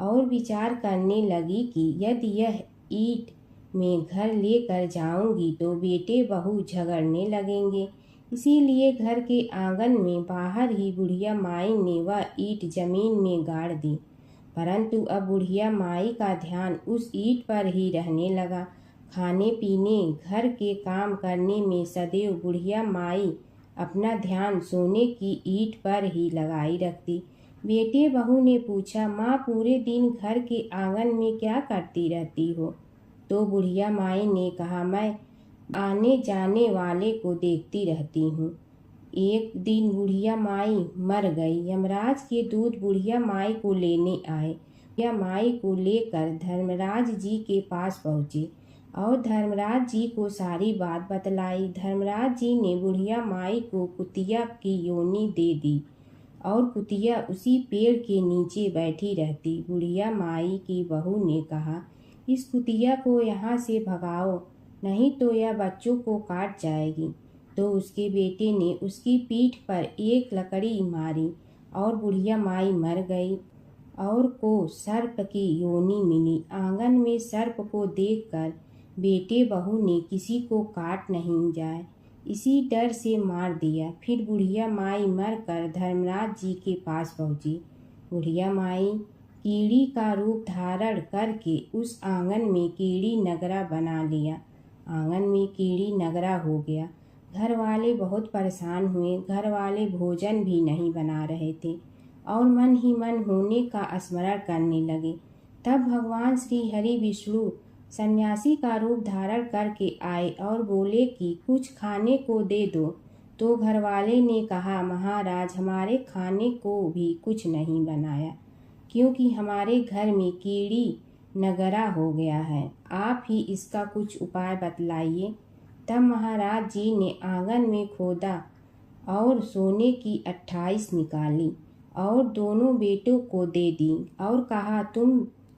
और विचार करने लगी कि यदि यह ईंट मैं घर लेकर जाऊंगी तो बेटे बहू झगड़ने लगेंगे, इसीलिए घर के आंगन में बाहर ही बुढ़िया माई ने वह ईंट जमीन में गाड़ दी। परंतु अब बुढ़िया माई का ध्यान उस ईंट पर ही रहने लगा। खाने पीने घर के काम करने में सदैव बुढ़िया माई अपना ध्यान सोने की ईंट पर ही लगाई रखती। बेटे बहू ने पूछा, माँ पूरे दिन घर के आंगन में क्या करती रहती हो? तो बुढ़िया माई ने कहा, मैं आने जाने वाले को देखती रहती हूँ। एक दिन बुढ़िया माई मर गई। यमराज के दूत बुढ़िया माई को लेने आए। बुढ़िया माई को लेकर धर्मराज जी के पास पहुँचे और धर्मराज जी को सारी बात बतलाई। धर्मराज जी ने बुढ़िया माई को कुतिया की योनि दे दी और कुतिया उसी पेड़ के नीचे बैठी रहती। बुढ़िया माई की बहू ने कहा, इस कुतिया को यहाँ से भगाओ, नहीं तो यह बच्चों को काट जाएगी। तो उसके बेटे ने उसकी पीठ पर एक लकड़ी मारी और बुढ़िया माई मर गई और को सर्प की योनि मिली। आंगन में सर्प को देखकर बेटे बहू ने किसी को काट नहीं जाए इसी डर से मार दिया। फिर बुढ़िया माई मरकर धर्मराज जी के पास पहुंची। बुढ़िया माई कीड़ी का रूप धारण करके उस आंगन में कीड़ी नगरा बना लिया। आंगन में कीड़ी नगरा हो गया। घर वाले बहुत परेशान हुए। घर वाले भोजन भी नहीं बना रहे थे और मन ही मन होने का स्मरण करने लगे। तब भगवान श्री हरि विष्णु सन्यासी का रूप धारण करके आए और बोले कि कुछ खाने को दे दो। तो घर वाले ने कहा, महाराज हमारे खाने को भी कुछ नहीं बनाया, क्योंकि हमारे घर में कीड़ी नगरा हो गया है, आप ही इसका कुछ उपाय बतलाइए। तब महाराज जी ने आंगन में खोदा और सोने की 28 निकाली और दोनों बेटों को दे दी और कहा,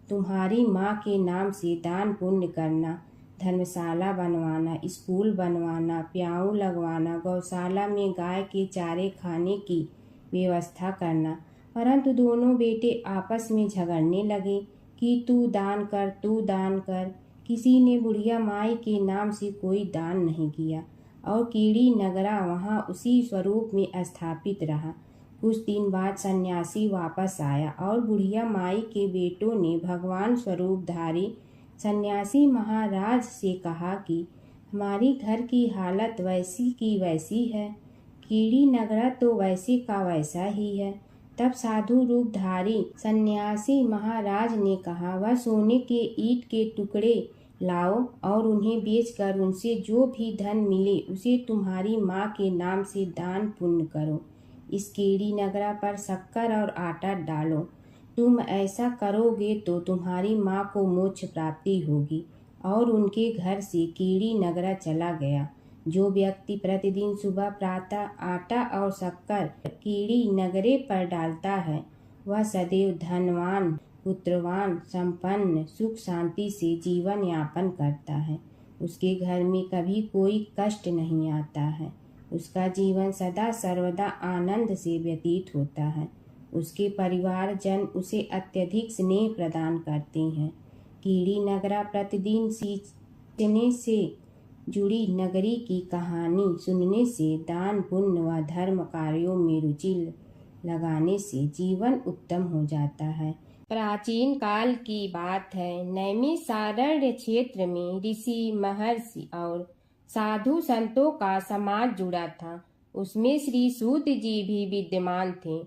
तुम्हारी माँ के नाम से दान पुण्य करना, धर्मशाला बनवाना, स्कूल बनवाना, प्याऊ लगवाना, गौशाला में गाय के चारे खाने की व्यवस्था करना। परंतु दोनों बेटे आपस में झगड़ने लगे कि तू दान कर, तू दान कर। किसी ने बुढ़िया माई के नाम से कोई दान नहीं किया और कीड़ी नगरा वहाँ उसी स्वरूप में स्थापित रहा। कुछ दिन बाद सन्यासी वापस आया और बुढ़िया माई के बेटों ने भगवान स्वरूपधारी सन्यासी महाराज से कहा कि हमारी घर की हालत वैसी की वैसी है, कीड़ी नगरा तो वैसे का वैसा ही है, तब साधु रूपधारी सन्यासी महाराज ने कहा, वह सोने के ईंट के टुकड़े लाओ और उन्हें बेचकर उनसे जो भी धन मिले उसे तुम्हारी माँ के नाम से दान पुण्य करो। इस कीड़ी नगरा पर शक्कर और आटा डालो। तुम ऐसा करोगे तो तुम्हारी माँ को मोक्ष प्राप्ति होगी। और उनके घर से कीड़ी नगरा चला गया। जो व्यक्ति प्रतिदिन सुबह प्रातः आटा और शक्कर कीड़ी नगरे पर डालता है, वह सदैव धनवान, पुत्रवान, संपन्न, सुख शांति से जीवन यापन करता है। उसके घर में कभी कोई कष्ट नहीं आता है। उसका जीवन सदा सर्वदा आनंद से व्यतीत होता है। उसके परिवारजन उसे अत्यधिक स्नेह प्रदान करते हैं। कीड़ी नगरा प्रतिदिन सींचने से जुड़ी नगरी की कहानी सुनने से, दान पुण्य व धर्म कार्यों में रुचि लगाने से जीवन उत्तम हो जाता है। प्राचीन काल की बात है। नैमिषारण्य क्षेत्र में ऋषि, महर्षि और साधु संतों का समाज जुड़ा था। उसमें श्री सूत जी भी विद्यमान थे।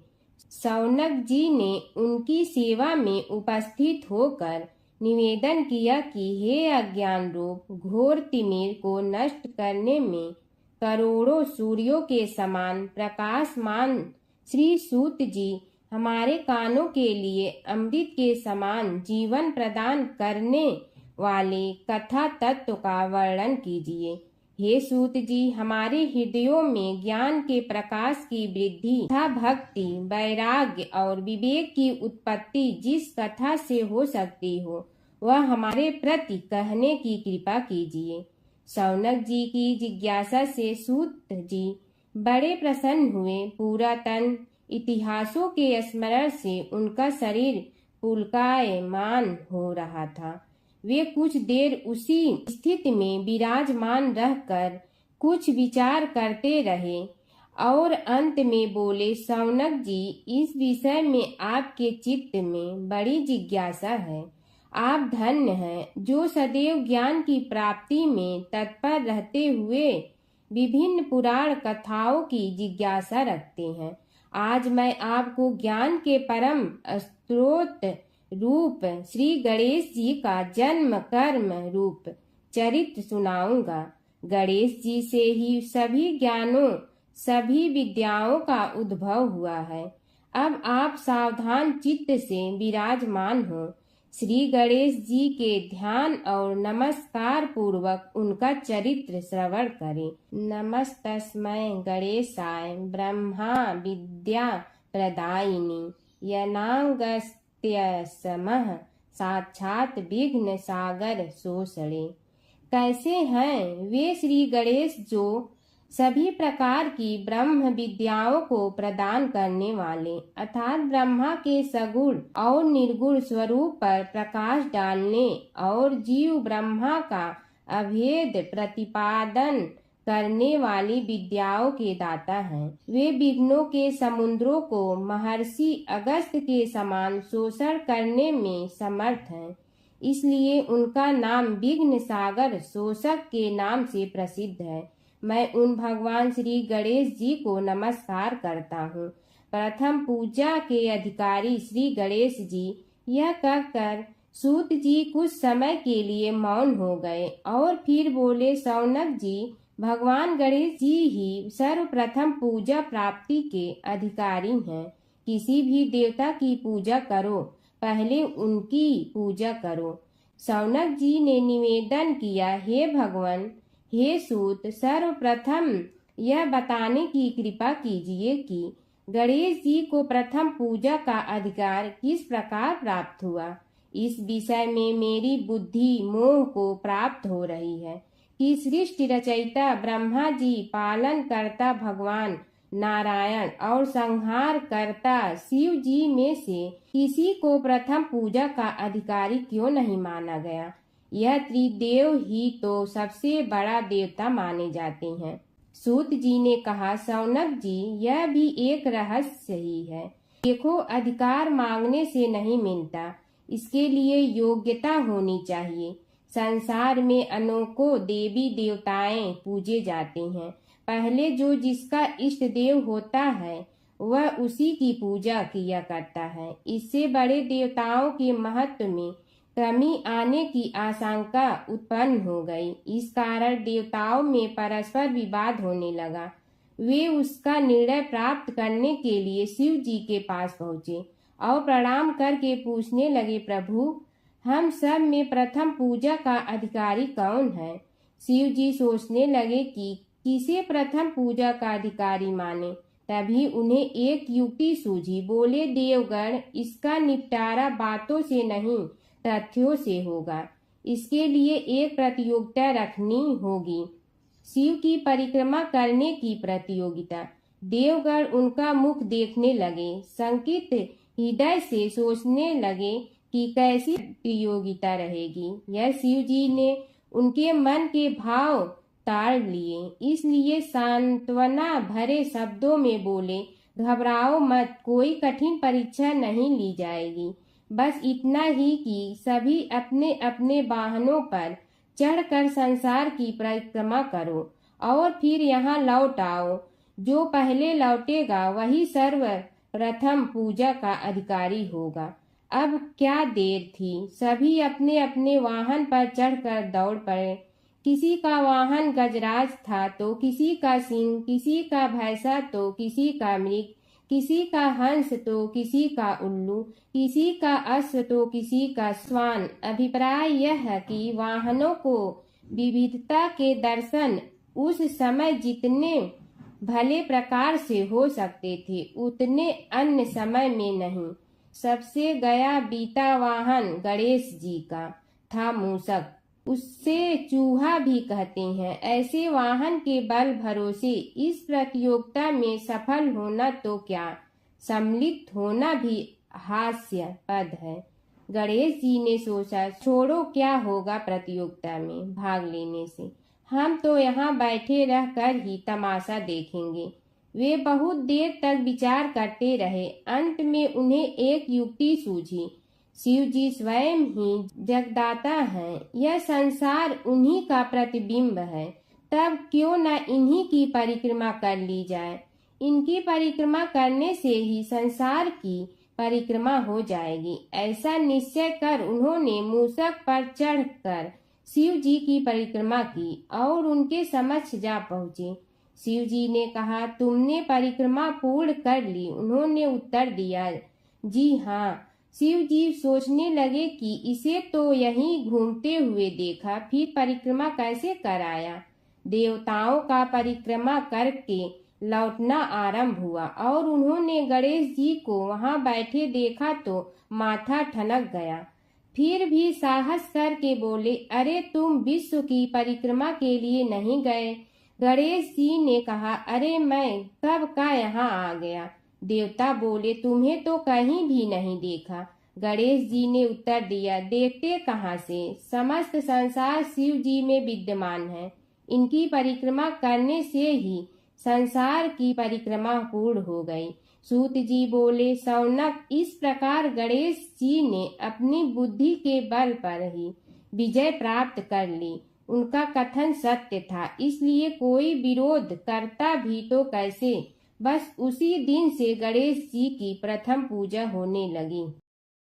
शौनक जी ने उनकी सेवा में उपस्थित होकर निवेदन किया कि हे अज्ञान रूप घोर तिमिर को नष्ट करने में करोड़ों सूर्यों के समान प्रकाशमान श्री सूत जी हमारे कानों के लिए अमृत के समान जीवन प्रदान करने वाले कथा तत्व का वर्णन कीजिए। हे सूत जी, हमारे हृदयों में ज्ञान के प्रकाश की वृद्धि तथा भक्ति, वैराग्य और विवेक की उत्पत्ति जिस कथा से हो सकती हो, वह हमारे प्रति कहने की कृपा कीजिए। शौनक जी की जिज्ञासा से सूत जी बड़े प्रसन्न हुए। पुरातन इतिहासों के स्मरण से उनका शरीर पुलकायमान हो रहा था। वे कुछ देर उसी स्थिति में विराजमान रहकर कुछ विचार करते रहे और अंत में बोले, शौनक जी, इस विषय में आपके चित्त में बड़ी जिज्ञासा है। आप धन्य हैं जो सदैव ज्ञान की प्राप्ति में तत्पर रहते हुए विभिन्न पुराण कथाओं की जिज्ञासा रखते हैं। आज मैं आपको ज्ञान के परम स्रोत रूप श्री गणेश जी का जन्म कर्म रूप चरित्र सुनाऊंगा। गणेश जी से ही सभी ज्ञानों, सभी विद्याओं का उद्भव हुआ है। अब आप सावधान चित्त से विराजमान हो। श्री गणेश जी के ध्यान और नमस्कार पूर्वक उनका चरित्र श्रवण करें। नमस्तस्मै गणेशाय ब्रह्मा विद्या प्रदायिनी यनागस्त्यसमः साक्षात विघ्न सागर सोषणे। कैसे हैं वे श्री गणेश जो सभी प्रकार की ब्रह्म विद्याओं को प्रदान करने वाले, अर्थात ब्रह्मा के सगुण और निर्गुण स्वरूप पर प्रकाश डालने और जीव ब्रह्मा का अभेद प्रतिपादन करने वाली विद्याओं के दाता हैं। वे विघ्नों के समुद्रों को महर्षि अगस्त्य के समान शोषण करने में समर्थ हैं। इसलिए उनका नाम विघ्न सागर शोषक के नाम से प्रसिद्ध है। मैं उन भगवान श्री गणेश जी को नमस्कार करता हूँ। प्रथम पूजा के अधिकारी श्री गणेश जी, यह कहकर सूत जी कुछ समय के लिए मौन हो गए और फिर बोले, शौनक जी, भगवान गणेश जी ही सर्वप्रथम पूजा प्राप्ति के अधिकारी हैं। किसी भी देवता की पूजा करो, पहले उनकी पूजा करो। शौनक जी ने निवेदन किया, हे भगवान, हे सूत, सर्वप्रथम यह बताने की कृपा कीजिए कि गणेश जी को प्रथम पूजा का अधिकार किस प्रकार प्राप्त हुआ। इस विषय में मेरी बुद्धि मोह को प्राप्त हो रही है कि सृष्टि रचयिता ब्रह्मा जी, पालन करता भगवान नारायण और संहार करता शिव जी में से किसी को प्रथम पूजा का अधिकारी क्यों नहीं माना गया। यह त्रिदेव ही तो सबसे बड़ा देवता माने जाते हैं। सूत जी ने कहा, शौनक जी, यह भी एक रहस्य ही है। देखो, अधिकार मांगने से नहीं मिलता, इसके लिए योग्यता होनी चाहिए। संसार में अनेकों देवी देवताएं पूजे जाते हैं। पहले जो जिसका इष्ट देव होता है वह उसी की पूजा किया करता है। इससे बड़े देवताओं के महत्व में कमी आने की आशंका उत्पन्न हो गई। इस कारण देवताओं में परस्पर विवाद होने लगा। वे उसका निर्णय प्राप्त करने के लिए शिव जी के पास पहुँचे और प्रणाम करके पूछने लगे, प्रभु, हम सब में प्रथम पूजा का अधिकारी कौन है? शिव जी सोचने लगे कि किसे प्रथम पूजा का अधिकारी माने। तभी उन्हें एक युक्ति सूझी। बोले, देवगण, इसका निपटारा बातों से नहीं तथ्यों से होगा। इसके लिए एक प्रतियोगिता रखनी होगी, शिव की परिक्रमा करने की प्रतियोगिता। देवगण उनका मुख देखने लगे, शंकित हृदय से सोचने लगे कि कैसी प्रतियोगिता रहेगी। यह शिव जी ने उनके मन के भाव ताड़ लिए, इसलिए सांत्वना भरे शब्दों में बोले, घबराओ मत, कोई कठिन परीक्षा नहीं ली जाएगी। बस इतना ही कि सभी अपने अपने वाहनों पर चढ़कर संसार की परिक्रमा करो और फिर यहाँ लौट आओ। जो पहले लौटेगा वही सर्वप्रथम पूजा का अधिकारी होगा। अब क्या देर थी, सभी अपने अपने वाहन पर चढ़कर दौड़ पड़े। किसी का वाहन गजराज था तो किसी का सिंह, किसी का भैंसा तो किसी का मृग, किसी का हंस तो किसी का उल्लू, किसी का अश्व तो किसी का श्वान। अभिप्राय यह है कि वाहनों को विविधता के दर्शन उस समय जितने भले प्रकार से हो सकते थे उतने अन्य समय में नहीं। सबसे गया बीता वाहन गणेश जी का था मूषक, उससे चूहा भी कहते हैं। ऐसे वाहन के बल भरोसे इस प्रतियोगिता में सफल होना तो क्या, सम्मिलित होना भी हास्यास्पद है। गणेश जी ने सोचा, छोड़ो, क्या होगा प्रतियोगिता में भाग लेने से, हम तो यहाँ बैठे रहकर ही तमाशा देखेंगे। वे बहुत देर तक विचार करते रहे। अंत में उन्हें एक युक्ति सूझी। शिव जी स्वयं ही जगदाता हैं, यह संसार उन्हीं का प्रतिबिंब है, तब क्यों न इन्हीं की परिक्रमा कर ली जाए। इनकी परिक्रमा करने से ही संसार की परिक्रमा हो जाएगी। ऐसा निश्चय कर उन्होंने मूषक पर चढ़कर शिव जी की परिक्रमा की और उनके समक्ष जा पहुँचे। शिव जी ने कहा, तुमने परिक्रमा पूर्ण कर ली? उन्होंने उत्तर दिया, जी हाँ। शिव जी सोचने लगे कि इसे तो यहीं घूमते हुए देखा, फिर परिक्रमा कैसे कर आया। देवताओं का परिक्रमा करके लौटना आरंभ हुआ और उन्होंने गणेश जी को वहां बैठे देखा तो माथा ठनक गया। फिर भी साहस करके बोले, अरे तुम विश्व की परिक्रमा के लिए नहीं गए? गणेश जी ने कहा, अरे मैं कब का यहाँ आ गया। देवता बोले, तुम्हें तो कहीं भी नहीं देखा। गणेश जी ने उत्तर दिया, देखते कहाँ से, समस्त संसार शिव जी में विद्यमान है। इनकी परिक्रमा करने से ही संसार की परिक्रमा पूर्ण हो गई। सूत जी बोले, शौनक, इस प्रकार गणेश जी ने अपनी बुद्धि के बल पर ही विजय प्राप्त कर ली। उनका कथन सत्य था, इसलिए कोई विरोध करता भी तो कैसे। बस उसी दिन से गणेश जी की प्रथम पूजा होने लगी।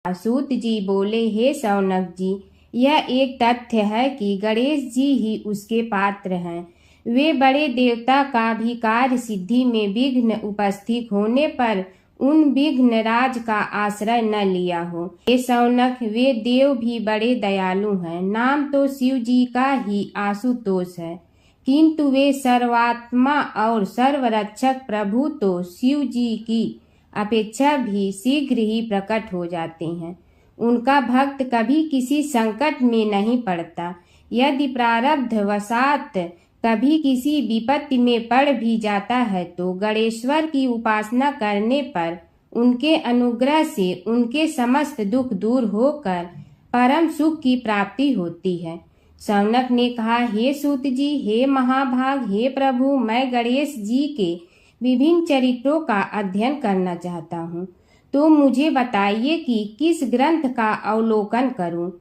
सूत जी बोले, हे शौनक जी, यह एक तथ्य है कि गणेश जी ही उसके पात्र हैं। वे बड़े देवता का भी कार्य सिद्धि में विघ्न उपस्थित होने पर उन विघ्न राज का आश्रय न लिया हो। हे शौनक, वे देव भी बड़े दयालु हैं। नाम तो शिव जी का ही आशुतोष है, किंतु वे सर्वात्मा और सर्वरक्षक प्रभु तो शिव जी की अपेक्षा भी शीघ्र ही प्रकट हो जाते हैं। उनका भक्त कभी किसी संकट में नहीं पड़ता। यदि प्रारब्ध वशात कभी किसी विपत्ति में पड़ भी जाता है तो गणेश्वर की उपासना करने पर उनके अनुग्रह से उनके समस्त दुख दूर होकर परम सुख की प्राप्ति होती है। शौनक ने कहा, हे सूत जी, हे महाभाग, हे प्रभु, मैं गणेश जी के विभिन्न चरित्रों का अध्ययन करना चाहता हूँ, तो मुझे बताइए कि किस ग्रंथ का अवलोकन करूँ।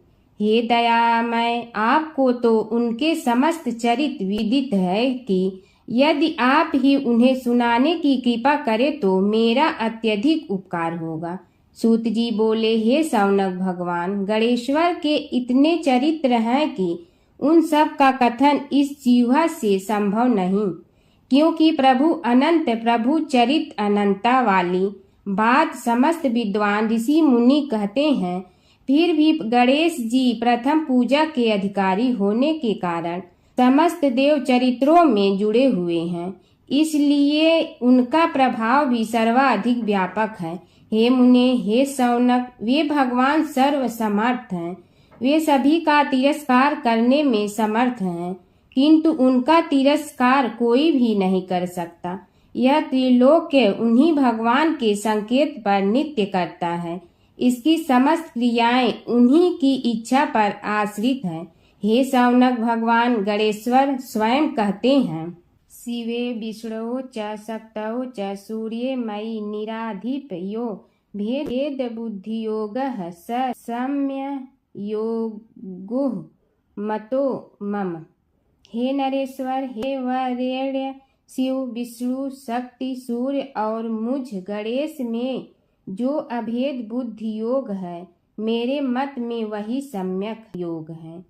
हे दयामय, आपको तो उनके समस्त चरित्र विदित है कि यदि आप ही उन्हें सुनाने की कृपा करें तो मेरा अत्यधिक उपकार होगा। सूत जी बोले, हे शौनक भगवान, गणेश्वर के इतने चरित्र हैं कि उन सब का कथन इस जीवा से संभव नहीं, क्योंकि प्रभु अनंत, प्रभु चरित अनंता वाली बात समस्त विद्वान ऋषि मुनि कहते हैं। फिर भी गणेश जी प्रथम पूजा के अधिकारी होने के कारण समस्त देव चरित्रों में जुड़े हुए हैं, इसलिए उनका प्रभाव भी सर्वाधिक व्यापक है। हे मुने, हे शौनक, वे भगवान सर्व समर्थ हैं। वे सभी का तिरस्कार करने में समर्थ हैं, किंतु उनका तिरस्कार कोई भी नहीं कर सकता। यह त्रिलोक्य उन्हीं भगवान के संकेत पर नित्य करता है। इसकी समस्त क्रियाएं उन्हीं की इच्छा पर आश्रित हैं। हे शौनक भगवान गणेश्वर स्वयं कहते हैं, शिवे विष्णु च शक्तौ च सूर्ये मयि निराधिप यो भेद बुद्धियोगः स सम्य योगो मतो मम। हे नरेश्वर, हे वरेण्य, शिव, विष्णु, शक्ति, सूर्य और मुझ गणेश में जो अभेद बुद्धि योग है, मेरे मत में वही सम्यक योग है।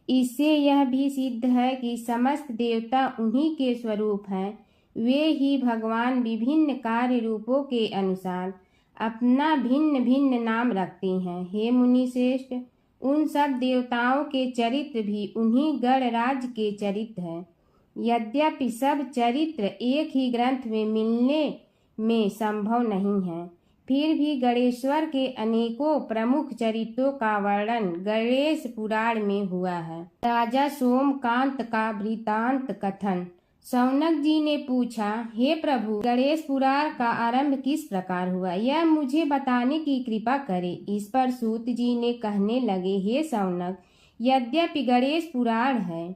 इससे यह भी सिद्ध है कि समस्त देवता उन्हीं के स्वरूप हैं। वे ही भगवान विभिन्न कार्य रूपों के अनुसार अपना भिन्न भिन्न नाम रखते हैं। हे मुनि श्रेष्ठ, उन सब देवताओं के चरित्र भी उन्हीं गणराज के चरित्र हैं। यद्यपि सब चरित्र एक ही ग्रंथ में मिलने में संभव नहीं है, फिर भी गणेश्वर के अनेकों प्रमुख चरित्रों का वर्णन गणेश पुराण में हुआ है। राजा सोमकांत का वृतांत कथन। शौनक जी ने पूछा, हे प्रभु, गणेश पुराण का आरंभ किस प्रकार हुआ, यह मुझे बताने की कृपा करे। इस पर सूत जी ने कहने लगे, हे शौनक, यद्यपि गणेश पुराण है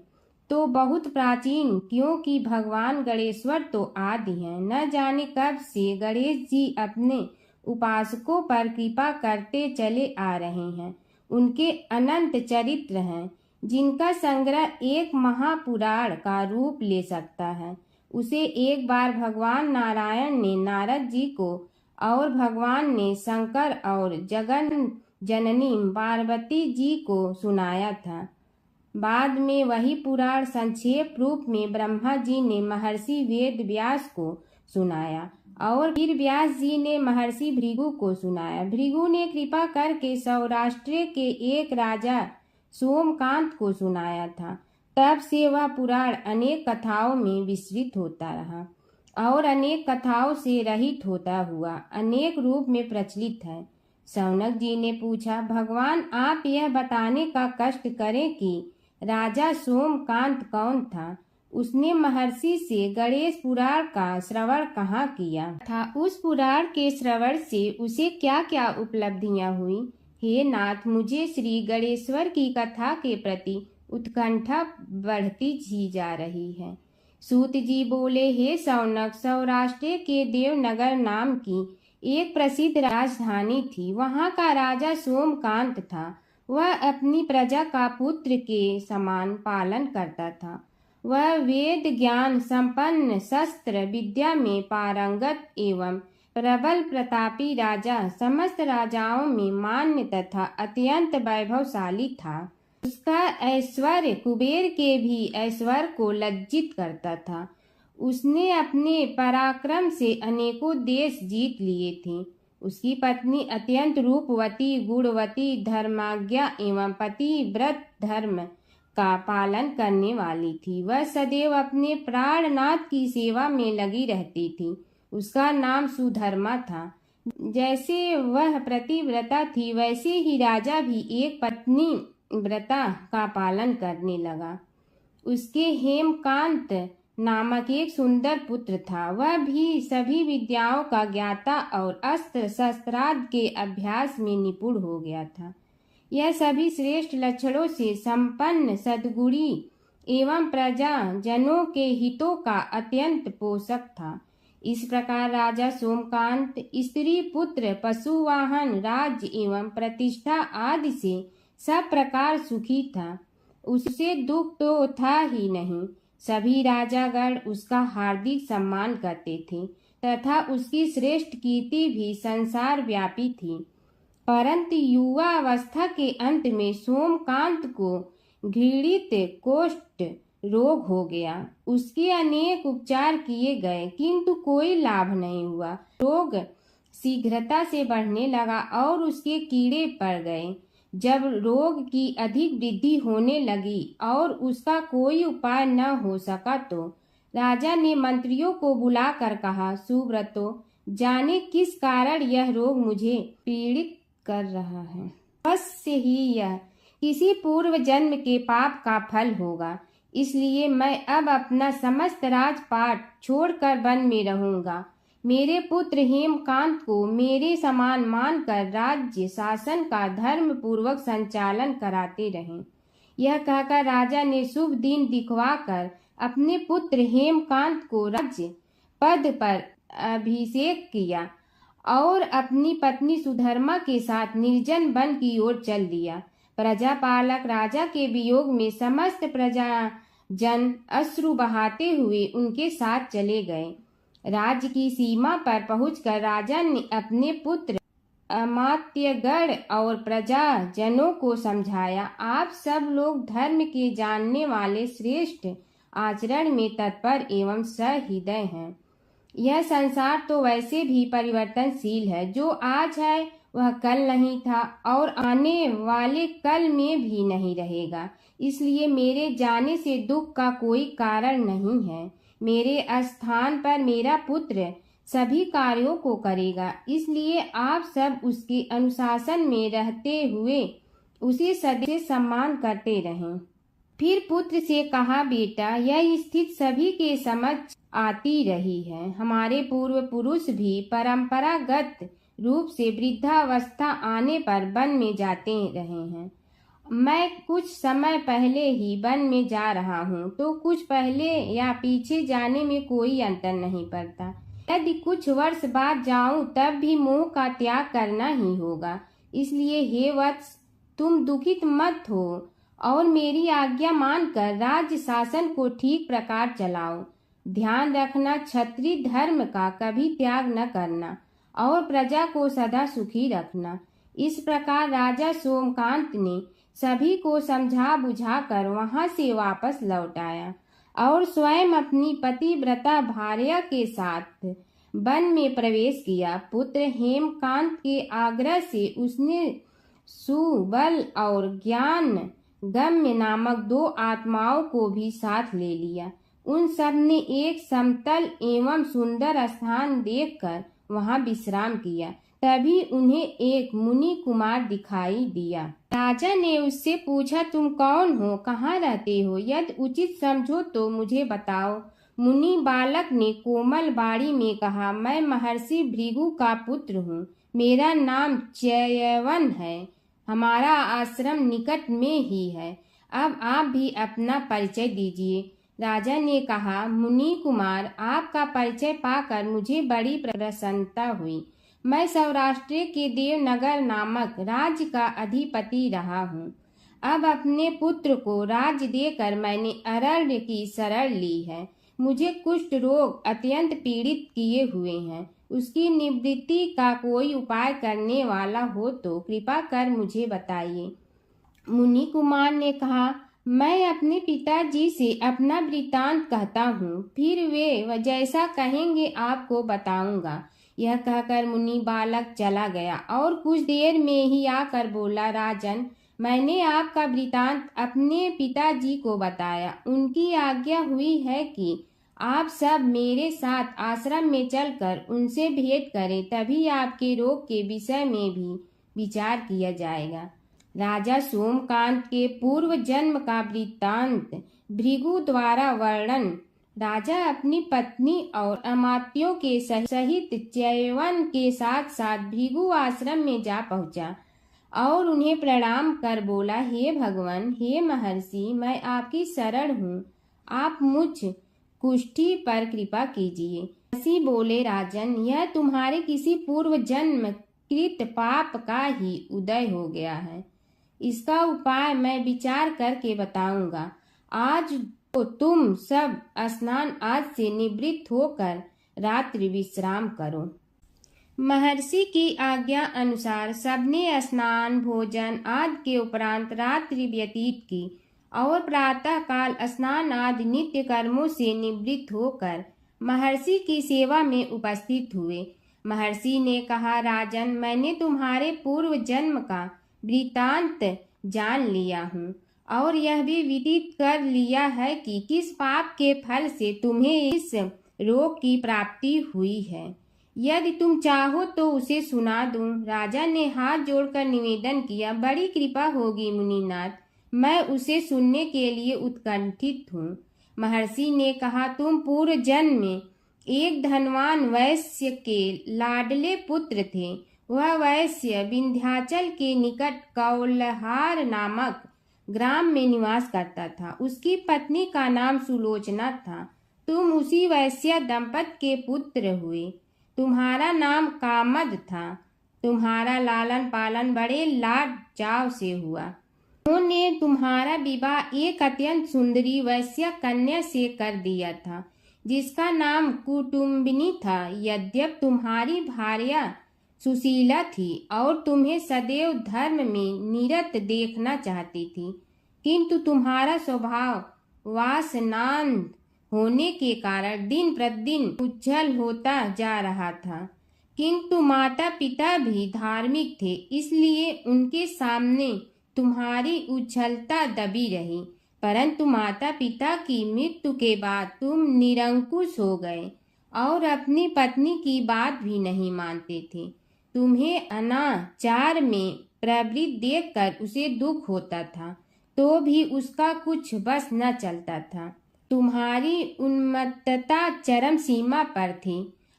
तो बहुत प्राचीन, क्योंकि भगवान गणेश्वर तो आदि हैं। न जाने कब से गणेश जी अपने उपासकों पर कृपा करते चले आ रहे हैं। उनके अनंत चरित्र हैं, जिनका संग्रह एक महापुराण का रूप ले सकता है। उसे एक बार भगवान नारायण ने नारद जी को और भगवान ने शंकर और जगन जननी पार्वती जी को सुनाया था। बाद में वही पुराण संक्षेप रूप में ब्रह्मा जी ने महर्षि वेद व्यास को सुनाया और फिर व्यास जी ने महर्षि भृगु को सुनाया। भृगु ने कृपा करके सौराष्ट्र के एक राजा सोमकांत को सुनाया था। तब से वह पुराण अनेक कथाओं में विस्तृत होता रहा और अनेक कथाओं से रहित होता हुआ अनेक रूप में प्रचलित है। शौनक जी ने पूछा, भगवान, आप यह बताने का कष्ट करें कि राजा सोमकांत कौन था। उसने महर्षि से गणेश पुराण का श्रवण कहाँ किया था, उस पुराण के श्रवण से उसे क्या क्या उपलब्धियां हुई। हे नाथ, मुझे श्री गणेश्वर की कथा के प्रति उत्कंठा बढ़ती ही जा रही है। सूत जी बोले, हे शौनक, सौराष्ट्र के देवनगर नाम की एक प्रसिद्ध राजधानी थी। वहाँ का राजा सोमकांत था। वह अपनी प्रजा का पुत्र के समान पालन करता था। वह वेद ज्ञान संपन्न, शस्त्र विद्या में पारंगत एवं प्रबल प्रतापी राजा, समस्त राजाओं में मान्य तथा अत्यंत वैभवशाली था। उसका ऐश्वर्य कुबेर के भी ऐश्वर्य को लज्जित करता था। उसने अपने पराक्रम से अनेकों देश जीत लिए थे। उसकी पत्नी अत्यंत रूपवती, गुणवती, धर्माज्ञा एवं पतिव्रत धर्म का पालन करने वाली थी। वह सदैव अपने प्राणनाथ की सेवा में लगी रहती थी। उसका नाम सुधर्मा था। जैसे वह प्रतिव्रता थी, वैसे ही राजा भी एक पत्नी व्रता का पालन करने लगा। उसके हेमकांत नामक एक सुंदर पुत्र था। वह भी सभी विद्याओं का ज्ञाता और अस्त्र शस्त्रादि के अभ्यास में निपुण हो गया था। यह सभी श्रेष्ठ लक्षणों से संपन्न, सद्गुणी एवं प्रजा जनों के हितों का अत्यंत पोषक था। इस प्रकार राजा सोमकांत स्त्री, पुत्र, पशु, वाहन, राज्य एवं प्रतिष्ठा आदि से सब प्रकार सुखी था। उसे दुख तो था ही नहीं, सभी राजागण उसका हार्दिक सम्मान करते थे तथा उसकी श्रेष्ठ कीर्ति भी संसार व्यापी थी। परंतु युवा अवस्था के अंत में सोमकांत को घृणित कोष्ठ रोग हो गया। उसके अनेक उपचार किए गए किंतु कोई लाभ नहीं हुआ। रोग शीघ्रता से बढ़ने लगा और उसके कीड़े पड़ गए। जब रोग की अधिक वृद्धि होने लगी और उसका कोई उपाय न हो सका तो राजा ने मंत्रियों को बुलाकर कहा, सुब्रतो, जाने किस कारण यह रोग मुझे पीड़ित कर रहा है। अवश्य ही यह किसी पूर्व जन्म के पाप का फल होगा। इसलिए मैं अब अपना समस्त राजपाट छोड़कर वन में रहूंगा। मेरे पुत्र हेमकांत को मेरे समान मानकर राज्य शासन का धर्म पूर्वक संचालन कराते रहें। यह कहकर राजा ने शुभ दिन दिखवाकर अपने पुत्र हेमकांत को राज्य पद पर अभिषेक किया और अपनी पत्नी सुधर्मा के साथ निर्जन वन की ओर चल दिया। प्रजापालक राजा के वियोग में समस्त प्रजा जन अश्रु बहाते हुए उनके साथ चले गए। राज्य की सीमा पर पहुंचकर राजा ने अपने पुत्र अमात्यगण और प्रजा जनों को समझाया, आप सब लोग धर्म के जानने वाले, श्रेष्ठ आचरण में तत्पर एवं सहृदय हैं। यह संसार तो वैसे भी परिवर्तनशील है। जो आज है वह कल नहीं था और आने वाले कल में भी नहीं रहेगा। इसलिए मेरे जाने से दुख का कोई कारण नहीं है। मेरे स्थान पर मेरा पुत्र सभी कार्यों को करेगा। इसलिए आप सब उसके अनुशासन में रहते हुए उसे सदैव सम्मान करते रहें। फिर पुत्र से कहा, बेटा, यह स्थिति सभी के समझ आती रही है। हमारे पूर्व पुरुष भी परंपरागत रूप से वृद्धावस्था आने पर वन में जाते रहे हैं। मैं कुछ समय पहले ही वन में जा रहा हूँ तो कुछ पहले या पीछे जाने में कोई अंतर नहीं पड़ता। यदि कुछ वर्ष बाद जाऊं तब भी मोह का त्याग करना ही होगा। इसलिए हे वत्स, तुम दुखित मत हो और मेरी आज्ञा मानकर राज्य शासन को ठीक प्रकार चलाओ। ध्यान रखना, क्षत्रिय धर्म का कभी त्याग न करना और प्रजा को सदा सुखी रखना। इस प्रकार राजा सोमकांत ने सभी को समझा बुझाकर वहां से वापस लौट आया और स्वयं अपनी पतिव्रता भार्या के साथ वन में प्रवेश किया। पुत्र हेमकांत के आग्रह से उसने सुबल और ज्ञान गम्य नामक 2 आत्माओं को भी साथ ले लिया। उन सब ने एक समतल एवं सुंदर स्थान देखकर वहां विश्राम किया। तभी उन्हें एक मुनि कुमार दिखाई दिया। राजा ने उससे पूछा, तुम कौन हो, कहाँ रहते हो? यदि उचित समझो तो मुझे बताओ। मुनि बालक ने कोमल बाड़ी में कहा, मैं महर्षि भृगु का पुत्र हूँ। मेरा नाम च्यवन है। हमारा आश्रम निकट में ही है। अब आप भी अपना परिचय दीजिए। राजा ने कहा, मुनि कुमार, आपका परिचय पाकर मुझे बड़ी प्रसन्नता हुई। मैं सौराष्ट्र के देवनगर नामक राज्य का अधिपति रहा हूँ। अब अपने पुत्र को राज्य देकर मैंने अरण्य की शरण ली है। मुझे कुष्ठ रोग अत्यंत पीड़ित किए हुए हैं। उसकी निवृत्ति का कोई उपाय करने वाला हो तो कृपा कर मुझे बताइए। मुनि कुमार ने कहा, मैं अपने पिताजी से अपना वृत्तांत कहता हूँ, फिर वे जैसा कहेंगे आपको बताऊंगा। यह कहकर मुनि बालक चला गया और कुछ देर में ही आकर बोला, राजन, मैंने आपका वृत्तांत अपने पिताजी को बताया। उनकी आज्ञा हुई है कि आप सब मेरे साथ आश्रम में चलकर उनसे भेंट करें, तभी आपके रोग के विषय में भी विचार किया जाएगा। राजा सोमकांत के पूर्व जन्म का वृत्तांत भृगु द्वारा वर्णन। राजा अपनी पत्नी और अमात्यों के सहित च्यवन के साथ साथ भृगु आश्रम में जा पहुंचा और उन्हें प्रणाम कर बोला, हे भगवान, हे महर्षि, मैं आपकी शरण हूँ। आप मुझ कुष्ठी पर कृपा कीजिए। महर्षि बोले, राजन, यह तुम्हारे किसी पूर्व जन्म कृत पाप का ही उदय हो गया है। इसका उपाय मैं विचार करके बताऊंगा। आज तो तुम सब स्नान आज से निवृत्त होकर रात्रि विश्राम करो। महर्षि की आज्ञा अनुसार सबने स्नान भोजन आदि के उपरांत रात्रि व्यतीत की और प्रातः काल स्नान आदि नित्य कर्मों से निवृत्त होकर महर्षि की सेवा में उपस्थित हुए। महर्षि ने कहा, राजन, मैंने तुम्हारे पूर्व जन्म का वृत्तांत जान लिया हूँ और यह भी विदित कर लिया है कि किस पाप के फल से तुम्हें इस रोग की प्राप्ति हुई है। यदि तुम चाहो तो उसे सुना दूं। राजा ने हाथ जोड़कर निवेदन किया, बड़ी कृपा होगी मुनिनाथ, मैं उसे सुनने के लिए उत्कंठित हूँ। महर्षि ने कहा, तुम पूर्व जन्म में एक धनवान वैश्य के लाडले पुत्र थे। वह वैश्य विंध्याचल के निकट कौलहार नामक ग्राम में निवास करता था। उसकी पत्नी का नाम सुलोचना था। तुम उसी वैश्य दंपत के पुत्र हुए। तुम्हारा नाम कामद था। तुम्हारा लालन पालन बड़े लाड चाव से हुआ। उन्होंने तुम्हारा विवाह एक अत्यंत सुंदरी वैश्य कन्या से कर दिया था, जिसका नाम कुटुम्बिनी था। यद्यप तुम्हारी भार्या सुशीला थी और तुम्हें सदैव धर्म में निरत देखना चाहती थी, किंतु तुम्हारा स्वभाव वासनांध होने के कारण दिन प्रतिदिन उज्जवल होता जा रहा था। किंतु माता पिता भी धार्मिक थे, इसलिए उनके सामने तुम्हारी उज्ज्वलता दबी रही। परंतु माता पिता की मृत्यु के बाद तुम निरंकुश हो गए और अपनी पत्नी की बात भी नहीं मानते थे। तुम्हें अनाचार में प्रवृत्त देखकर उसे दुख होता था, तो भी उसका कुछ बस न चलता था। तुम्हारी उन्मत्तता चरम सीमा पर थी।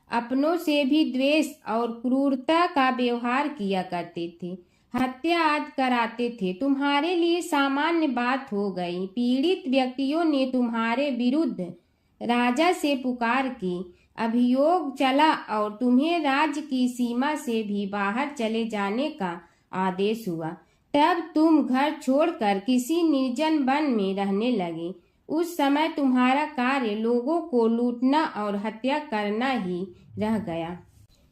अपनों से भी द्वेष और क्रूरता का व्यवहार किया करते थे। हत्या आदि कराते थे। तुम्हारे लिए सामान्य बात हो गई। पीड़ित व्यक्तियों ने तुम्हारे विरुद्ध राजा से पुकार की। अभियोग चला और तुम्हें राज्य की सीमा से भी बाहर चले जाने का आदेश हुआ। तब तुम घर छोड़कर किसी निर्जन वन में रहने लगे। उस समय तुम्हारा कार्य लोगों को लूटना और हत्या करना ही रह गया।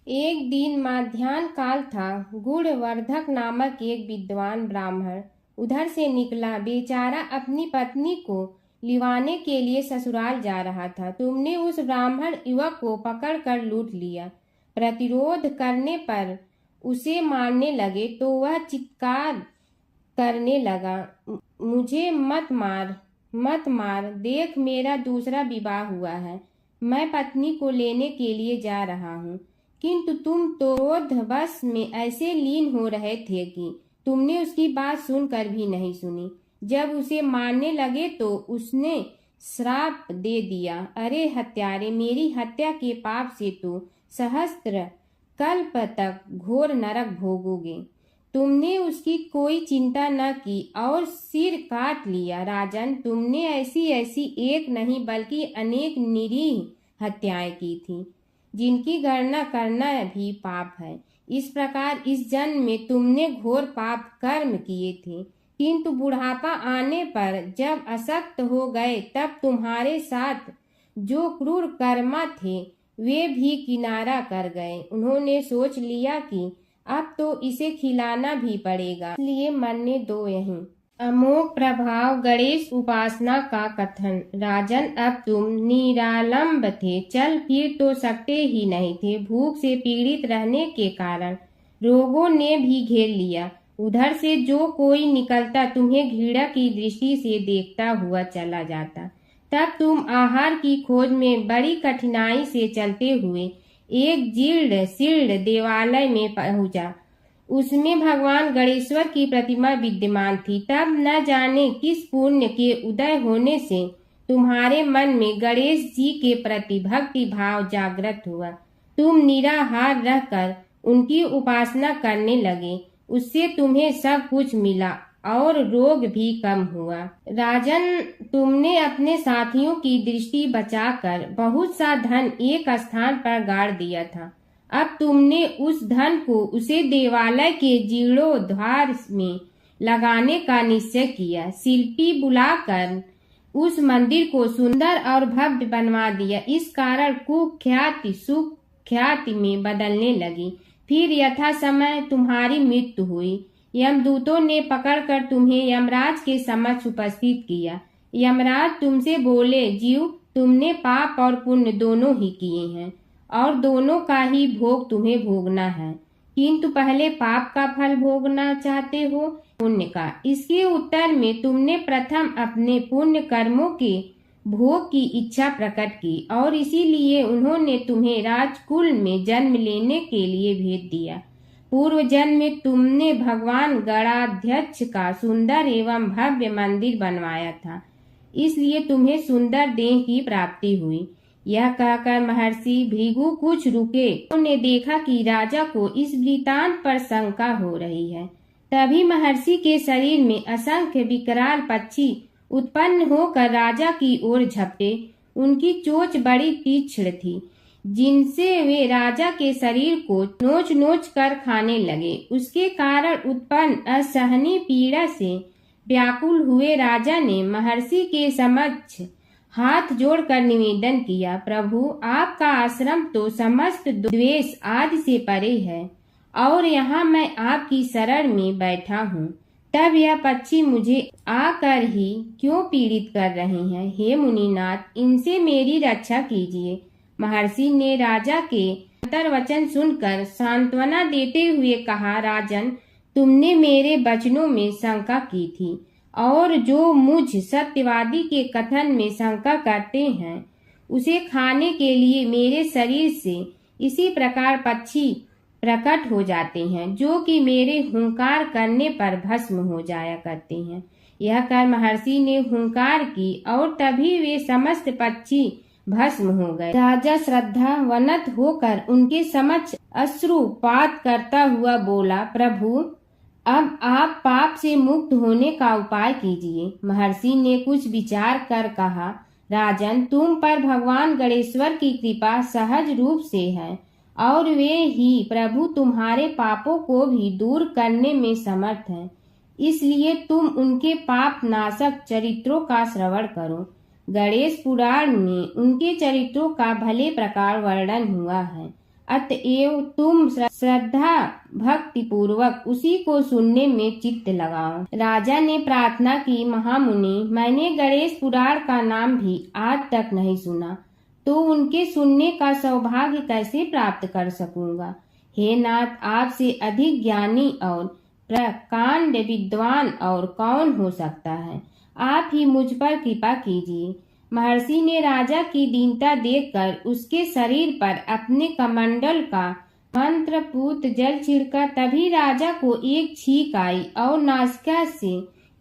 एक दिन मध्याह्न काल था। गुणवर्धक नामक एक विद्वान ब्राह्मण उधर से निकला। बेचारा अपनी पत्नी को लिवाने के लिए ससुराल जा रहा था। तुमने उस ब्राह्मण युवक को पकड़कर लूट लिया। प्रतिरोध करने पर उसे मारने लगे तो वह चित्कार करने लगा, मुझे मत मार, मत मार, देख मेरा दूसरा विवाह हुआ है। मैं पत्नी को लेने के लिए जा रहा हूँ। किंतु तुम तो क्रोधवश में ऐसे लीन हो रहे थे कि तुमने उसकी बात सुनकर भी नहीं सुनी। जब उसे मारने लगे तो उसने श्राप दे दिया, अरे हत्यारे, मेरी हत्या के पाप से तो सहस्त्र कल्प तक घोर नरक भोगोगे। तुमने उसकी कोई चिंता न की और सिर काट लिया। राजन, तुमने ऐसी एक नहीं बल्कि अनेक निरीह हत्याएं की थी, जिनकी गणना करना भी पाप है। इस प्रकार इस जन्म में तुमने घोर पाप कर्म किए थे, किंतु बुढ़ापा आने पर जब अशक्त हो गए तब तुम्हारे साथ जो क्रूर कर्मा थे वे भी किनारा कर गए। उन्होंने सोच लिया कि अब तो इसे खिलाना भी पड़ेगा, इसलिए मरने दो यहीं। अमोघ प्रभाव गणेश उपासना का कथन। राजन, अब तुम निरालंब थे, चल फिर तो सकते ही नहीं थे। भूख से पीड़ित रहने के कारण रोगों ने भी घेर लिया। उधर से जो कोई निकलता तुम्हें घृणा की दृष्टि से देखता हुआ चला जाता। तब तुम आहार की खोज में बड़ी कठिनाई से चलते हुए एक जीर्ण शीर्ण देवालय में पहुंचा। उसमें भगवान गणेश्वर की प्रतिमा विद्यमान थी। तब न जाने किस पुण्य के उदय होने से तुम्हारे मन में गणेश जी के प्रति भक्ति भाव जागृत हुआ। तुम निराहार रहकर उनकी उपासना करने लगे। उससे तुम्हें सब कुछ मिला और रोग भी कम हुआ। राजन, तुमने अपने साथियों की दृष्टि बचाकर बहुत सा धन एक स्थान पर गाड़ दिया था। अब तुमने उस धन को उसे देवालय के जीर्णोद्धार में लगाने का निश्चय किया। शिल्पी बुलाकर उस मंदिर को सुंदर और भव्य बनवा दिया। इस कारण कुख्याति सुख्याति में बदलने लगी। फिर यथा समय तुम्हारी मृत्यु हुई। यमदूतों ने पकड़कर तुम्हें यमराज के समक्ष उपस्थित किया। यमराज तुमसे बोले, जीव, तुमने पाप और पुण्य दोनों ही किए हैं और दोनों का ही भोग तुम्हें भोगना है, किंतु पहले पाप का फल भोगना चाहते हो पुण्य का। इसके उत्तर में तुमने प्रथम अपने पुण्य कर्मों के भोग की इच्छा प्रकट की और इसीलिए उन्होंने तुम्हें राजकुल में जन्म लेने के लिए भेज दिया। पूर्व जन्म में तुमने भगवान गणाध्यक्ष का सुंदर एवं भव्य मंदिर बनवाया था, इसलिए तुम्हें सुंदर देह की प्राप्ति हुई। यह कहकर महर्षि भृगु कुछ रुके। उन्होंने देखा कि राजा को इस वृतांत पर शंका हो रही है। तभी महर्षि के शरीर में असंख्य विकराल पक्षी उत्पन्न होकर राजा की ओर झपटे। उनकी चोंच बड़ी तीक्ष्ण थी, जिनसे वे राजा के शरीर को नोच नोच कर खाने लगे। उसके कारण उत्पन्न असहनीय पीड़ा से व्याकुल हुए राजा ने महर्षि के समक्ष हाथ जोड़कर निवेदन किया, प्रभु, आपका आश्रम तो समस्त द्वेष आदि से परे है और यहाँ मैं आपकी शरण में बैठा हूँ, तब यह पक्षी मुझे आकर ही क्यों पीड़ित कर रहे हैं? हे मुनिनाथ, इनसे मेरी रक्षा कीजिए। महर्षि ने राजा के अंतर्वचन सुनकर सांत्वना देते हुए कहा, राजन, तुमने मेरे वचनों में शंका की थी और जो मुझ सत्यवादी के कथन में शंका करते हैं, उसे खाने के लिए मेरे शरीर से इसी प्रकार पक्षी प्रकट हो जाते हैं, जो कि मेरे हुंकार करने पर भस्म हो जाया करते हैं। यह कर महर्षि ने हुंकार की और तभी वे समस्त पक्षी भस्म हो गए। राजा श्रद्धावनत होकर उनके समक्ष अश्रुपात करता हुआ बोला, प्रभु, अब आप पाप से मुक्त होने का उपाय कीजिए। महर्षि ने कुछ विचार कर कहा, राजन, तुम पर भगवान गणेश्वर की कृपा सहज रूप से है और वे ही प्रभु तुम्हारे पापों को भी दूर करने में समर्थ हैं, इसलिए तुम उनके पाप नाशक चरित्रों का श्रवण करो। गणेश पुराण में उनके चरित्रों का भले प्रकार वर्णन हुआ है, अतएव तुम श्रद्धा भक्ति पूर्वक उसी को सुनने में चित्त लगाओ। राजा ने प्रार्थना की, महामुनि, मैंने गणेश पुराण का नाम भी आज तक नहीं सुना, तो उनके सुनने का सौभाग्य कैसे प्राप्त कर सकूंगा? हे नाथ, आपसे अधिक ज्ञानी और प्रकांड विद्वान और कौन हो सकता है? आप ही मुझ पर कृपा कीजिए। महर्षि ने राजा की दीनता देखकर उसके शरीर पर अपने कमंडल का मंत्रपूत जल छिड़का। तभी राजा को एक छींक आई और नासिका से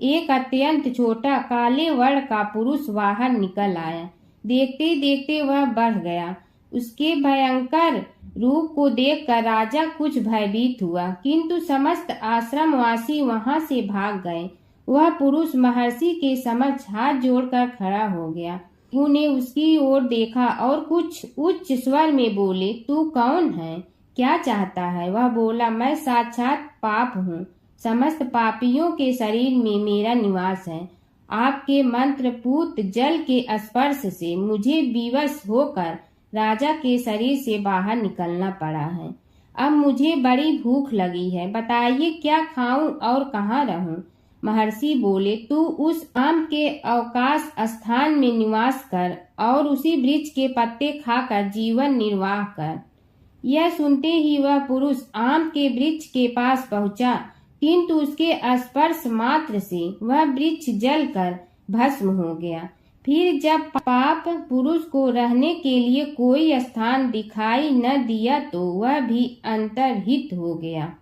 एक अत्यंत छोटा काले वर्ण का पुरुष बाहर निकल आया। देखते देखते वह बढ़ गया। उसके भयंकर रूप को देखकर राजा कुछ भयभीत हुआ, किंतु समस्त आश्रमवासी वहां से भाग गए। वह पुरुष महर्षि के समक्ष हाथ जोड़कर खड़ा हो गया। उन्हें उसकी ओर देखा और कुछ उच्च स्वर में बोले, तू कौन है, क्या चाहता है? वह बोला, मैं साक्षात पाप हूँ, समस्त पापियों के शरीर में मेरा निवास है। आपके मंत्रपूत जल के स्पर्श से मुझे विवश होकर राजा के शरीर से बाहर निकलना पड़ा है। अब मुझे बड़ी भूख लगी है, बताइए क्या खाऊं और कहाँ रहूं? महर्षि बोले, तू उस आम के अवकाश स्थान में निवास कर और उसी वृक्ष के पत्ते खाकर जीवन निर्वाह कर। यह सुनते ही वह पुरुष आम के वृक्ष के पास पहुंचा, किंतु उसके स्पर्श मात्र से वह वृक्ष जलकर भस्म हो गया। फिर जब पाप पुरुष को रहने के लिए कोई स्थान दिखाई न दिया तो वह भी अंतर्हित हो गया।